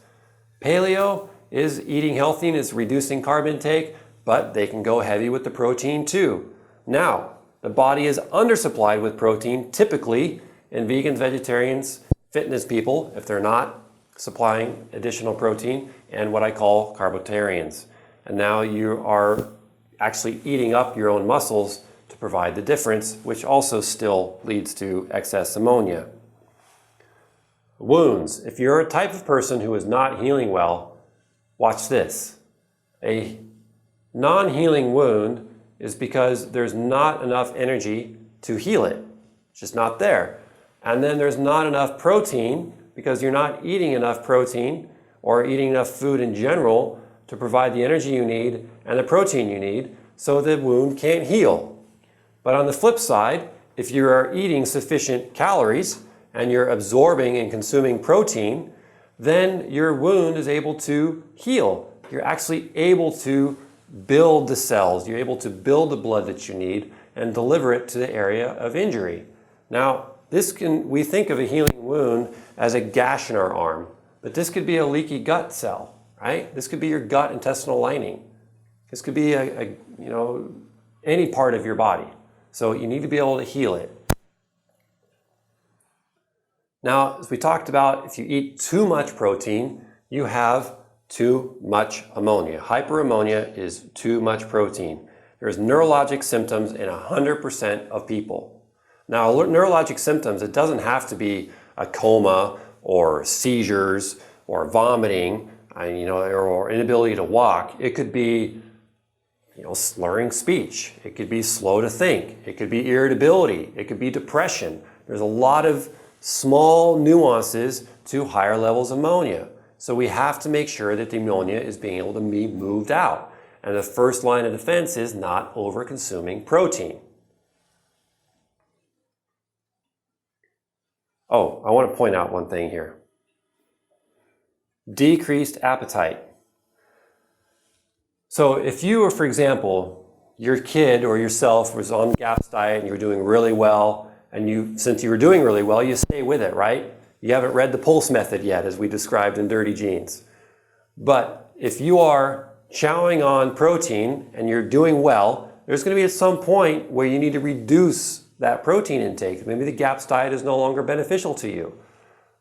Paleo is eating healthy and is reducing carb intake, but they can go heavy with the protein too. Now, the body is undersupplied with protein, typically in vegans, vegetarians, fitness people, if they're not supplying additional protein, and what I call carbotarians. And now you are actually eating up your own muscles to provide the difference, which also still leads to excess ammonia. Wounds. If you're a type of person who is not healing well, watch this. A non-healing wound is because there's not enough energy to heal it. It's just not there. And then there's not enough protein because you're not eating enough protein or eating enough food in general to provide the energy you need and the protein you need, so the wound can't heal. But on the flip side, if you are eating sufficient calories and you're absorbing and consuming protein, then your wound is able to heal. You're actually able to build the cells. You're able to build the blood that you need and deliver it to the area of injury. Now, we think of a healing wound as a gash in our arm, but this could be a leaky gut cell, right? This could be your gut intestinal lining. This could be any part of your body. So you need to be able to heal it. Now, as we talked about, if you eat too much protein, you have too much ammonia. Hyperammonia is too much protein. There's neurologic symptoms in 100% of people. Now, neurologic symptoms, it doesn't have to be a coma or seizures or vomiting, or inability to walk. It could be, slurring speech. It could be slow to think. It could be irritability. It could be depression. There's a lot of small nuances to higher levels of ammonia. So we have to make sure that the ammonia is being able to be moved out. And the first line of defense is not over-consuming protein. Oh, I want to point out one thing here. Decreased appetite. So if you were, for example, your kid or yourself was on GAPS diet and you were doing really well, and since you were doing really well, you stay with it, right? You haven't read the Pulse method yet, as we described in Dirty Genes. But if you are chowing on protein and you're doing well, there's going to be at some point where you need to reduce that protein intake. Maybe the GAPS diet is no longer beneficial to you.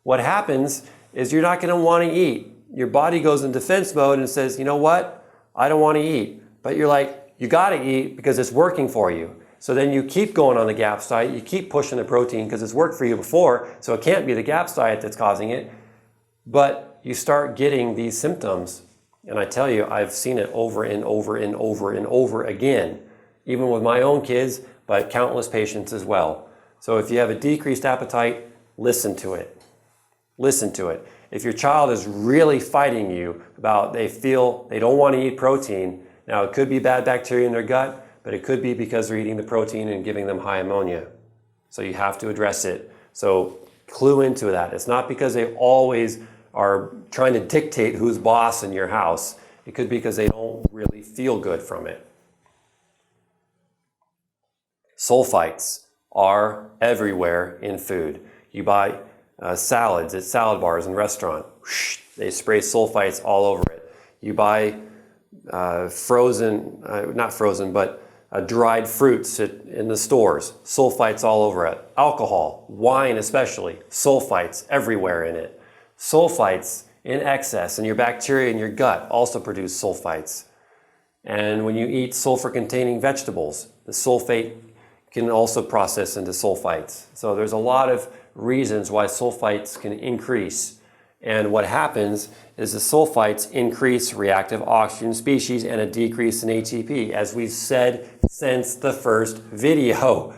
What happens is you're not going to want to eat. Your body goes in defense mode and says, you know what? I don't want to eat. But you're like, you got to eat because it's working for you. So then you keep going on the GAPS diet, you keep pushing the protein because it's worked for you before, so it can't be the GAPS diet that's causing it. But you start getting these symptoms, and I tell you, I've seen it over and over and over and over again, even with my own kids, but countless patients as well. So if you have a decreased appetite, listen to it. listen to it. If your child is really fighting you about they feel they don't want to eat protein, now it could be bad bacteria in their gut, but it could be because they're eating the protein and giving them high ammonia. So you have to address it. So clue into that. It's not because they always are trying to dictate who's boss in your house. It could be because they don't really feel good from it. Sulfites are everywhere in food. You buy salads at salad bars and restaurants. They spray sulfites all over it. You buy dried fruits in the stores, sulfites all over it. Alcohol, wine especially, sulfites everywhere in it. Sulfites in excess, and your bacteria in your gut also produce sulfites. And when you eat sulfur-containing vegetables, the sulfate can also process into sulfites. So there's a lot of reasons why sulfites can increase. And what happens is the sulfites increase reactive oxygen species and a decrease in ATP, as we've said since the first video.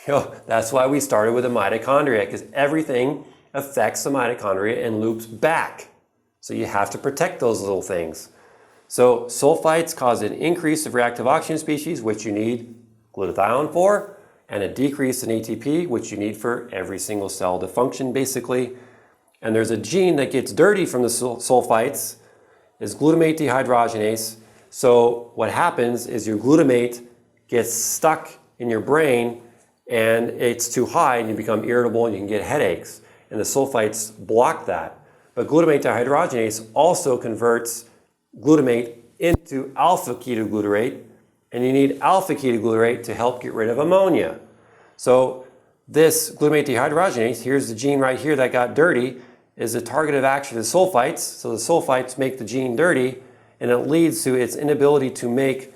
That's why we started with the mitochondria, because everything affects the mitochondria and loops back. So you have to protect those little things. So sulfites cause an increase of reactive oxygen species, which you need glutathione for, and a decrease in ATP, which you need for every single cell to function basically. And there's a gene that gets dirty from the sulfites, is glutamate dehydrogenase. So what happens is your glutamate gets stuck in your brain and it's too high and you become irritable and you can get headaches. And the sulfites block that. But glutamate dehydrogenase also converts glutamate into alpha ketoglutarate, and you need alpha ketoglutarate to help get rid of ammonia. So this glutamate dehydrogenase, here's the gene right here that got dirty, is the target of action of the sulfites. So the sulfites make the gene dirty, and it leads to its inability to make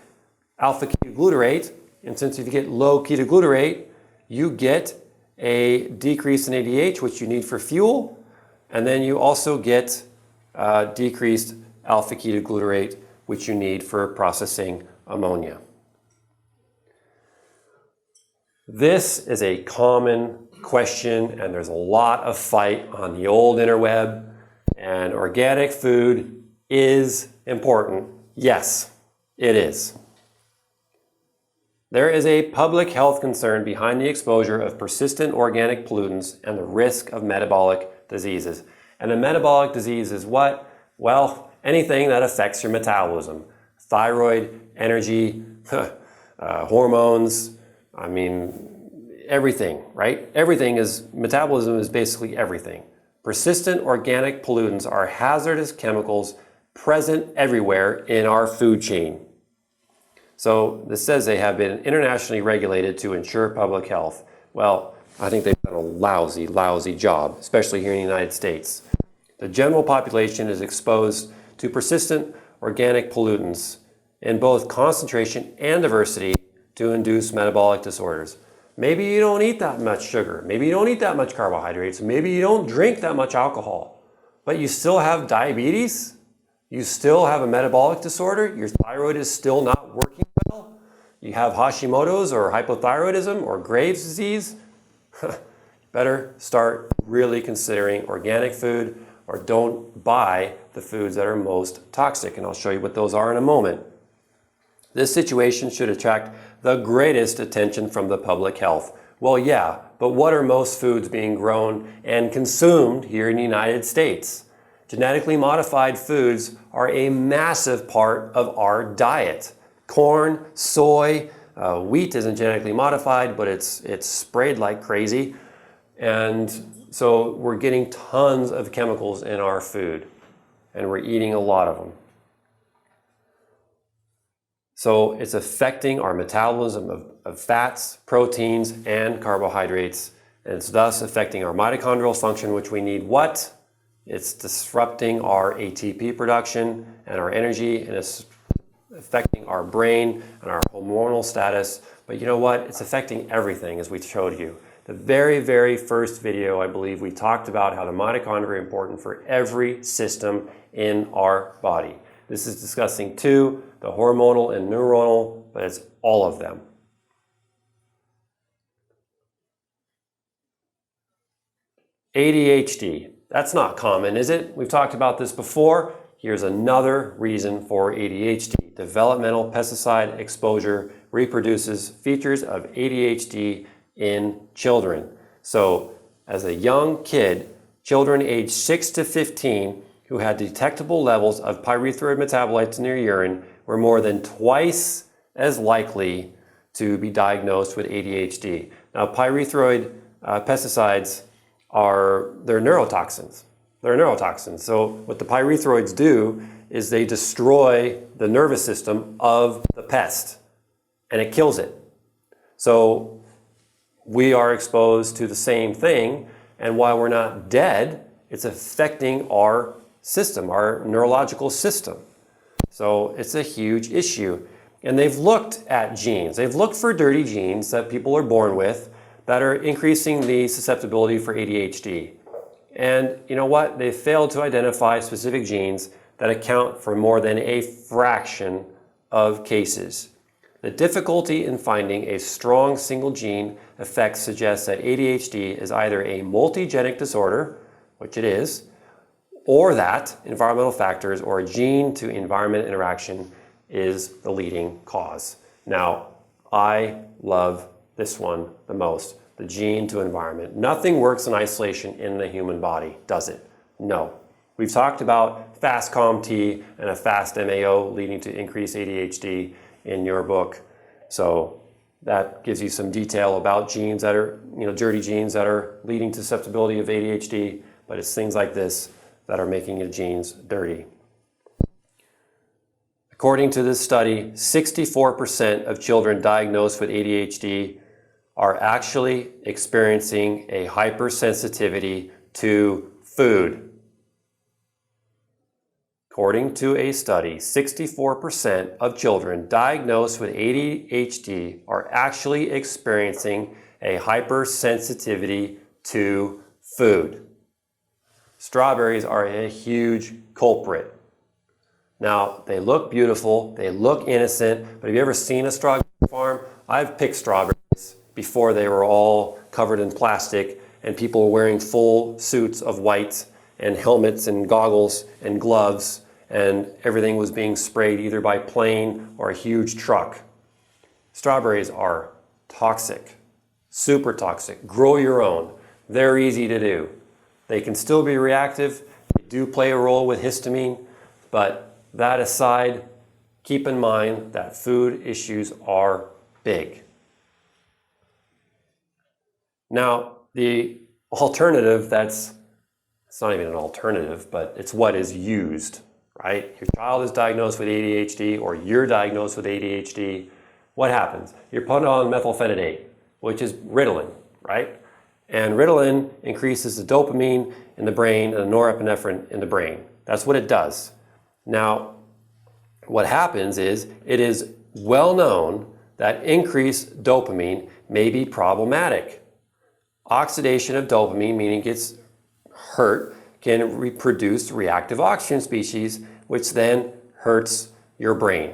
alpha ketoglutarate. And since if you get low ketoglutarate, you get a decrease in ADH, which you need for fuel, and then you also get decreased alpha ketoglutarate, which you need for processing ammonia. This is a common question, and there's a lot of fight on the old interweb. And organic food is important. Yes, it is. There is a public health concern behind the exposure of persistent organic pollutants and the risk of metabolic diseases. And a metabolic disease is what? Well, anything that affects your metabolism. Thyroid, energy, hormones, everything, right? Metabolism is basically everything. Persistent organic pollutants are hazardous chemicals present everywhere in our food chain. So this says they have been internationally regulated to ensure public health. Well, I think they've done a lousy, lousy job, especially here in the United States. The general population is exposed to persistent organic pollutants in both concentration and diversity to induce metabolic disorders. Maybe you don't eat that much sugar. Maybe you don't eat that much carbohydrates. Maybe you don't drink that much alcohol. But you still have diabetes. You still have a metabolic disorder. Your thyroid is still not working well. You have Hashimoto's or hypothyroidism or Graves' disease. Better start really considering organic food, or don't buy the foods that are most toxic. And I'll show you what those are in a moment. This situation should attract the greatest attention from the public health. Well, yeah, but what are most foods being grown and consumed here in the United States? Genetically modified foods are a massive part of our diet. Corn, soy, wheat isn't genetically modified, but it's sprayed like crazy. And so we're getting tons of chemicals in our food, and we're eating a lot of them. So it's affecting our metabolism of fats, proteins, and carbohydrates. And it's thus affecting our mitochondrial function, which we need what? It's disrupting our ATP production and our energy, and it's affecting our brain and our hormonal status. But you know what? It's affecting everything, as we showed you. The very, very first video, I believe, we talked about how the mitochondria are important for every system in our body. This is discussing two, the hormonal and neuronal, but it's all of them. ADHD. That's not common, is it? We've talked about this before. Here's another reason for ADHD. Developmental pesticide exposure reproduces features of ADHD in children. So as a young kid, children aged 6 to 15 who had detectable levels of pyrethroid metabolites in their urine were more than twice as likely to be diagnosed with ADHD. Now, pyrethroid pesticides they're neurotoxins. They're neurotoxins. So what the pyrethroids do is they destroy the nervous system of the pest and it kills it. So we are exposed to the same thing, and while we're not dead, it's affecting our system, our neurological system. So it's a huge issue. And they've looked at genes. They've looked for dirty genes that people are born with that are increasing the susceptibility for ADHD. And you know what? They failed to identify specific genes that account for more than a fraction of cases. The difficulty in finding a strong single gene effect suggests that ADHD is either a multigenic disorder, which it is, or that environmental factors or a gene to environment interaction is the leading cause. Now, I love this one the most, the gene to environment. Nothing works in isolation in the human body, does it? No. We've talked about fast COMT and a fast MAO leading to increased ADHD in your book. So that gives you some detail about genes that are, dirty genes that are leading to susceptibility of ADHD, but it's things like this that are making your genes dirty. According to this study, 64% of children diagnosed with ADHD are actually experiencing a hypersensitivity to food. According to a study, 64% of children diagnosed with ADHD are actually experiencing a hypersensitivity to food. Strawberries are a huge culprit. Now, they look beautiful, they look innocent, but have you ever seen a strawberry farm? I've picked strawberries before they were all covered in plastic and people were wearing full suits of white and helmets and goggles and gloves, and everything was being sprayed either by plane or a huge truck. Strawberries are toxic, super toxic. Grow your own. They're easy to do. They can still be reactive. They do play a role with histamine, but that aside, keep in mind that food issues are big. Now, the alternative it's not even an alternative, but it's what is used, right? Your child is diagnosed with ADHD or you're diagnosed with ADHD. What happens? You're put on methylphenidate, which is Ritalin, right? And Ritalin increases the dopamine in the brain and the norepinephrine in the brain. That's what it does. Now, what happens is it is well known that increased dopamine may be problematic. Oxidation of dopamine, meaning it gets hurt, can reproduce reactive oxygen species, which then hurts your brain.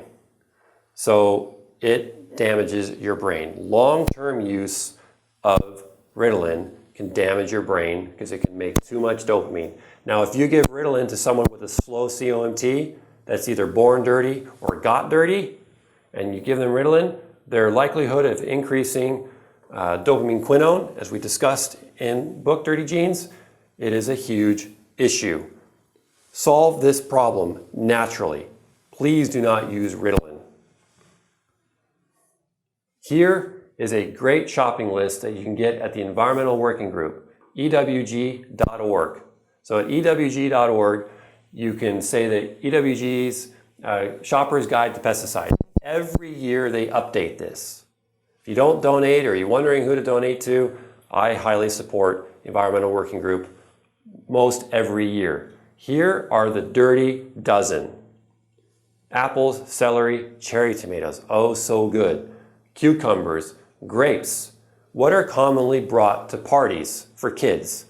So it damages your brain. Long-term use of Ritalin can damage your brain because it can make too much dopamine. Now, if you give Ritalin to someone with a slow COMT that's either born dirty or got dirty, and you give them Ritalin, their likelihood of increasing dopamine quinone, as we discussed in book Dirty Genes, it is a huge issue. Solve this problem naturally. Please do not use Ritalin. Here is a great shopping list that you can get at the Environmental Working Group, ewg.org. So at ewg.org, you can say that EWG's Shopper's Guide to Pesticides. Every year they update this. If you don't donate or you're wondering who to donate to, I highly support Environmental Working Group most every year. Here are the dirty dozen. Apples, celery, cherry tomatoes, oh so good. Cucumbers, grapes. What are commonly brought to parties for kids?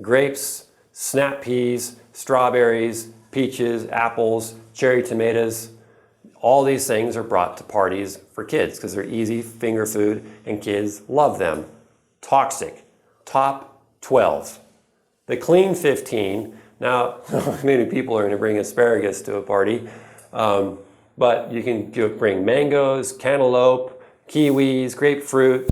Grapes, snap peas, strawberries, peaches, apples, cherry tomatoes. All these things are brought to parties for kids because they're easy finger food and kids love them. Toxic, top 12. The clean 15, now many people are going to bring asparagus to a party, but you can bring mangoes, cantaloupe, kiwis, grapefruit,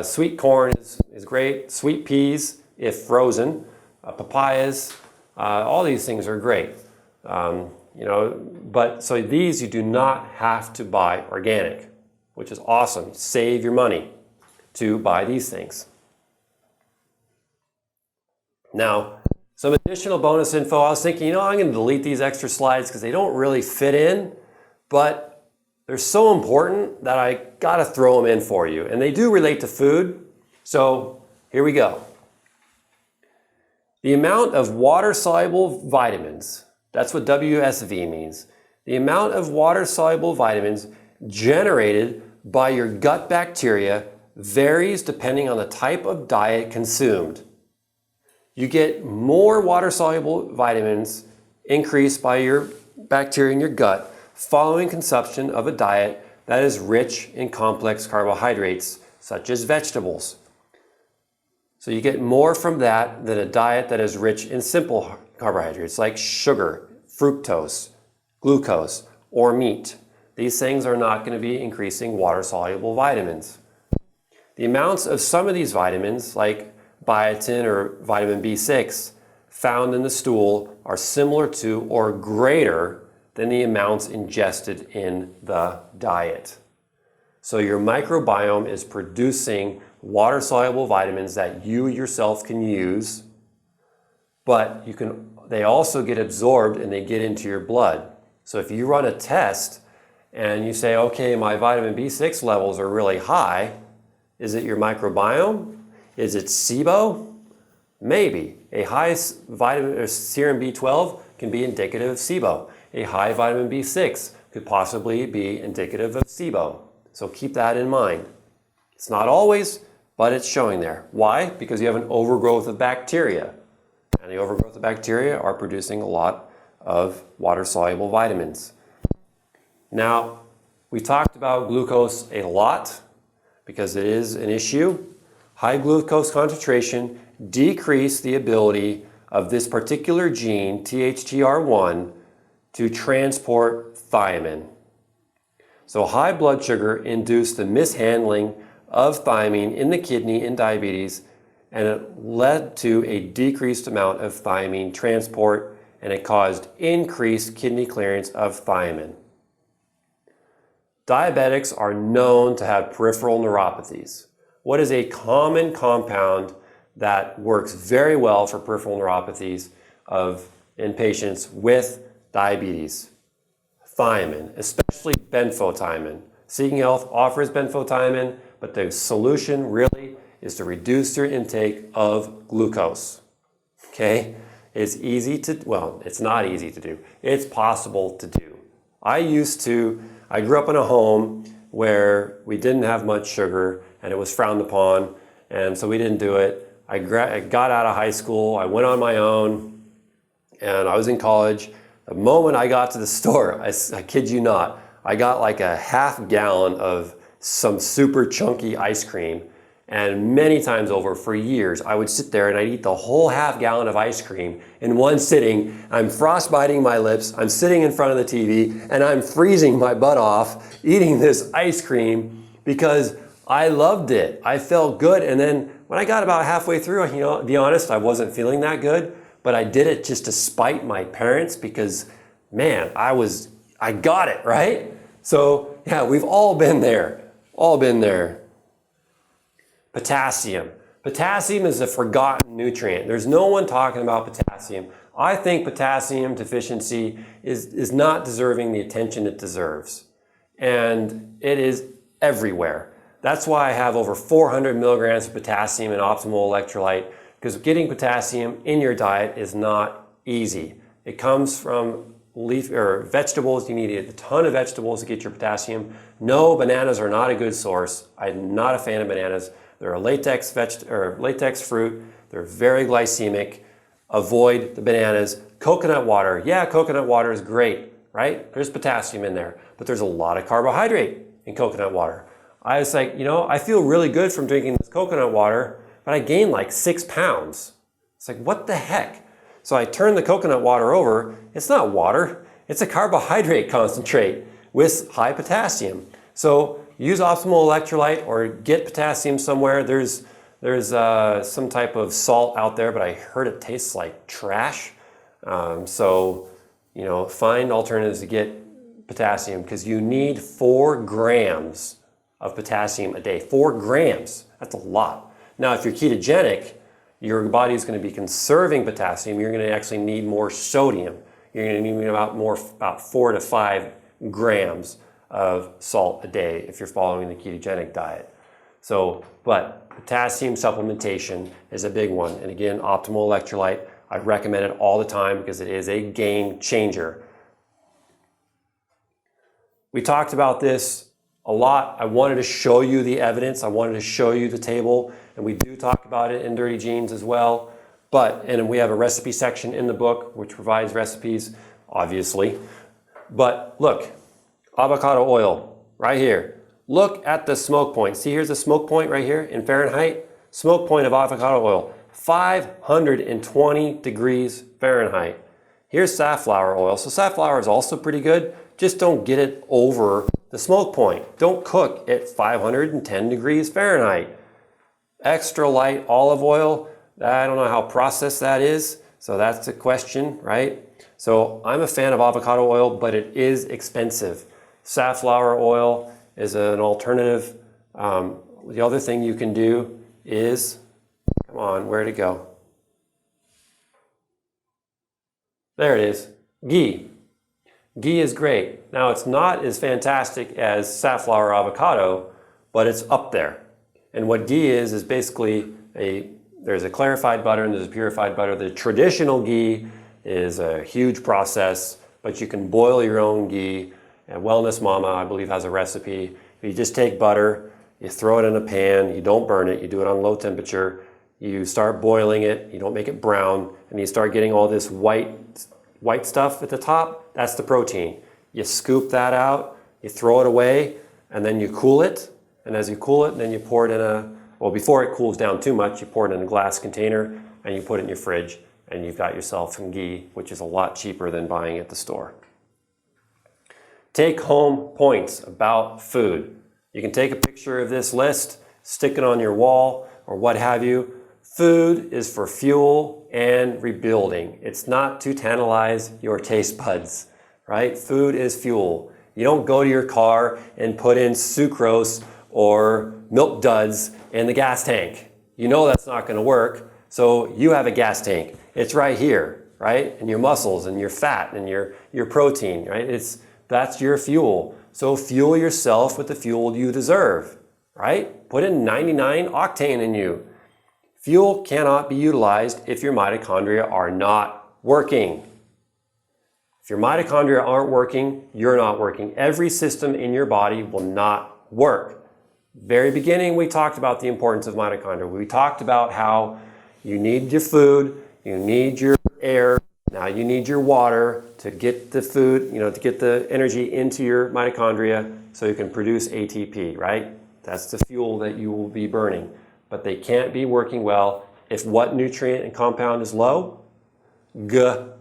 sweet corn is great, sweet peas if frozen, papayas, all these things are great. But so these you do not have to buy organic, which is awesome. Save your money to buy these things. Now, some additional bonus info. I was thinking, I'm going to delete these extra slides because they don't really fit in, but they're so important that I got to throw them in for you. And they do relate to food. So here we go. The amount of water-soluble vitamins, that's what WSV means. The amount of water-soluble vitamins generated by your gut bacteria varies depending on the type of diet consumed. You get more water-soluble vitamins increased by your bacteria in your gut following consumption of a diet that is rich in complex carbohydrates, such as vegetables. So you get more from that than a diet that is rich in simple carbohydrates like sugar, fructose, glucose, or meat. These things are not going to be increasing water-soluble vitamins. The amounts of some of these vitamins, like biotin or vitamin B6, found in the stool are similar to or greater than the amounts ingested in the diet. So your microbiome is producing water-soluble vitamins that you yourself can use, but they also get absorbed and they get into your blood. So if you run a test and you say, okay, my vitamin B6 levels are really high, is it your microbiome? Is it SIBO? Maybe. A high vitamin or serum B12 can be indicative of SIBO. A high vitamin B6 could possibly be indicative of SIBO. So keep that in mind. It's not always, but it's showing there. Why? Because you have an overgrowth of bacteria. And the overgrowth of bacteria are producing a lot of water-soluble vitamins. Now, we talked about glucose a lot because it is an issue. High glucose concentration decrease the ability of this particular gene, THTR1, to transport thiamine. So high blood sugar induced the mishandling of thiamine in the kidney in diabetes, and it led to a decreased amount of thiamine transport, and it caused increased kidney clearance of thiamine. Diabetics are known to have peripheral neuropathies. What is a common compound that works very well for peripheral neuropathies in patients with diabetes? Thiamine, especially benfotiamine. Seeking Health offers benfotiamine, but the solution really is to reduce your intake of glucose. Okay? It's not easy to do. It's possible to do. I grew up in a home where we didn't have much sugar and it was frowned upon, and so we didn't do it. I got out of high school, I went on my own, and I was in college. The moment I got to the store, I kid you not, I got like a half gallon of some super chunky ice cream, and many times over for years, I would sit there and I'd eat the whole half gallon of ice cream in one sitting. I'm frostbiting my lips, I'm sitting in front of the TV, and I'm freezing my butt off eating this ice cream because I loved it. I felt good, and then when I got about halfway through, to be honest, I wasn't feeling that good, but I did it just to spite my parents because, man, I got it, right? So, yeah, we've all been there. Potassium. Potassium is a forgotten nutrient. There's no one talking about potassium. I think potassium deficiency is not deserving the attention it deserves. And it is everywhere. That's why I have over 400 milligrams of potassium in optimal electrolyte, because getting potassium in your diet is not easy. It comes from leaf or vegetables. You need a ton of vegetables to get your potassium. No, bananas are not a good source. I'm not a fan of bananas. They're a latex fruit. They're very glycemic. Avoid the bananas. Coconut water. Yeah, coconut water is great, right? There's potassium in there, but there's a lot of carbohydrate in coconut water. I was like, I feel really good from drinking this coconut water, but I gained like 6 pounds. It's like, what the heck? So I turn the coconut water over. It's not water. It's a carbohydrate concentrate with high potassium. So use optimal electrolyte or get potassium somewhere. There's some type of salt out there, but I heard it tastes like trash. So, you know, find alternatives to get potassium because you need 4 grams of potassium a day. 4 grams, that's a lot. Now, if you're ketogenic, your body is going to be conserving potassium. You're going to actually need more sodium. You're going to need about 4 to 5 grams of salt a day if you're following the ketogenic diet. So, but potassium supplementation is a big one. And again, optimal electrolyte, I recommend it all the time because it is a game changer. We talked about this a lot. I wanted to show you the evidence. I wanted to show you the table, and we do talk about it in Dirty Genes as well. And we have a recipe section in the book which provides recipes, obviously. But look, avocado oil right here. Look at the smoke point. See, here's the smoke point right here in Fahrenheit. Smoke point of avocado oil, 520 degrees Fahrenheit. Here's safflower oil. So safflower is also pretty good. Just don't get it over the smoke point. Don't cook at 510 degrees Fahrenheit. Extra light olive oil, I don't know how processed that is. So that's the question, right? So I'm a fan of avocado oil, but it is expensive. Safflower oil is an alternative. The other thing you can do is, come on, where'd it go? There it is, ghee. Ghee is great. Now it's not as fantastic as safflower avocado, but it's up there. And what ghee is basically there's a clarified butter and there's a purified butter. The traditional ghee is a huge process, but you can boil your own ghee. And Wellness Mama, I believe, has a recipe. You just take butter, you throw it in a pan, you don't burn it, you do it on low temperature, you start boiling it, you don't make it brown, and you start getting all this white stuff at the top. That's the protein. You scoop that out, you throw it away, and then you cool it. And as you cool it, then you pour it in before it cools down too much, you pour it in a glass container and you put it in your fridge, and you've got yourself some ghee, which is a lot cheaper than buying at the store. Take home points about food. You can take a picture of this list, stick it on your wall or what have you. Food is for fuel and rebuilding. It's not to tantalize your taste buds, right? Food is fuel. You don't go to your car and put in sucrose or milk duds in the gas tank. You know that's not going to work, so you have a gas tank. It's right here, right? And your muscles and your fat and your protein, right? That's your fuel. So fuel yourself with the fuel you deserve, right? Put in 99 octane in you. Fuel cannot be utilized if your mitochondria are not working. If your mitochondria aren't working, you're not working. Every system in your body will not work. Very beginning, we talked about the importance of mitochondria. We talked about how you need your food, you need your air, now you need your water to get the food, to get the energy into your mitochondria so you can produce ATP, right? That's the fuel that you will be burning. But they can't be working well if what nutrient and compound is low? Glutathione.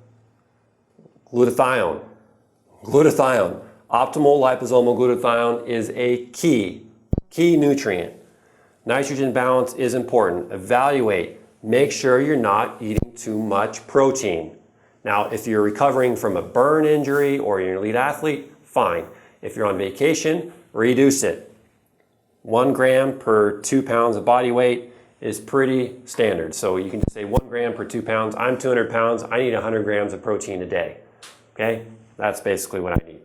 Glutathione. Optimal liposomal glutathione is a key nutrient. Nitrogen balance is important. Evaluate. Make sure you're not eating too much protein. Now, if you're recovering from a burn injury or you're an elite athlete, fine. If you're on vacation, reduce it. 1 gram per 2 pounds of body weight is pretty standard. So you can just say 1 gram per 2 pounds. I'm 200 pounds. I need 100 grams of protein a day. Okay? That's basically what I need.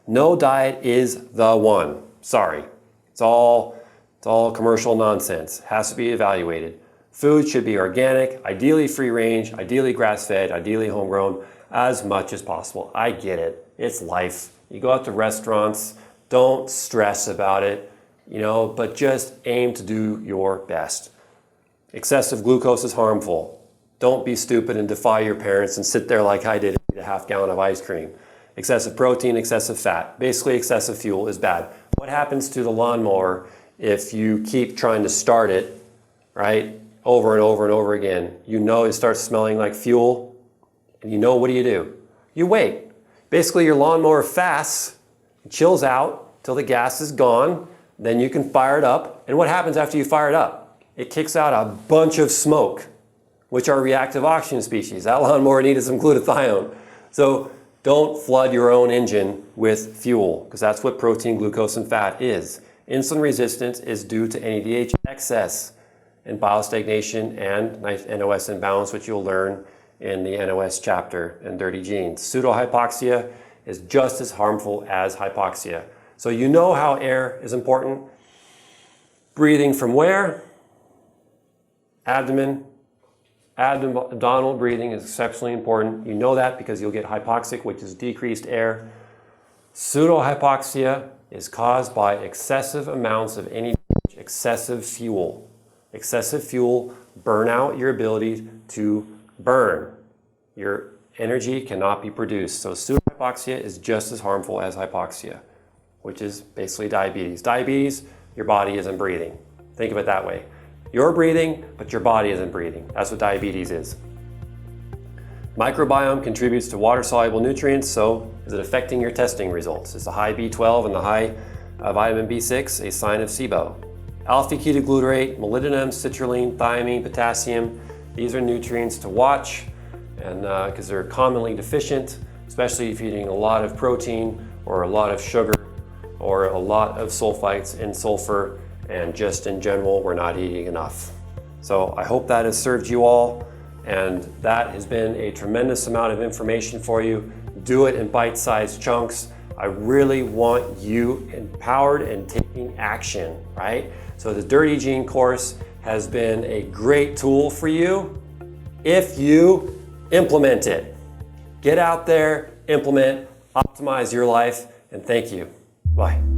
No diet is the one. Sorry. It's all commercial nonsense. Has to be evaluated. Food should be organic, ideally free range, ideally grass-fed, ideally homegrown, as much as possible. I get it. It's life. You go out to restaurants, don't stress about it, but just aim to do your best. Excessive glucose is harmful. Don't be stupid and defy your parents and sit there like I did and eat a half gallon of ice cream. Excessive protein, excessive fat. Basically, excessive fuel is bad. What happens to the lawnmower if you keep trying to start it, right? over and over and over again, you know it starts smelling like fuel, and you know, what do? You wait. Basically, your lawnmower fasts, chills out till the gas is gone, then you can fire it up. And what happens after you fire it up? It kicks out a bunch of smoke, which are reactive oxygen species. That lawnmower needed some glutathione. So don't flood your own engine with fuel, because that's what protein, glucose, and fat is. Insulin resistance is due to NADH excess and biostagnation and NOS imbalance, which you'll learn in the NOS chapter in Dirty Genes. Pseudohypoxia is just as harmful as hypoxia. So you know how air is important. Breathing from where? Abdomen. Abdominal breathing is exceptionally important. You know that because you'll get hypoxic, which is decreased air. Pseudohypoxia is caused by excessive amounts of any excessive fuel. Excessive fuel burn out your ability to burn. Your energy cannot be produced. So pseudohypoxia is just as harmful as hypoxia, which is basically diabetes. Diabetes, your body isn't breathing. Think of it that way. You're breathing, but your body isn't breathing. That's what diabetes is. Microbiome contributes to water-soluble nutrients, so is it affecting your testing results? Is the high B12 and the high vitamin B6 a sign of SIBO? Alpha-ketoglutarate, molybdenum, citrulline, thiamine, potassium, these are nutrients to watch, and because they're commonly deficient, especially if you're eating a lot of protein or a lot of sugar or a lot of sulfites and sulfur, and just in general, we're not eating enough. So I hope that has served you all, and that has been a tremendous amount of information for you. Do it in bite-sized chunks. I really want you empowered and taking action, right? So the Dirty Gene course has been a great tool for you if you implement it. Get out there, implement, optimize your life, and thank you. Bye.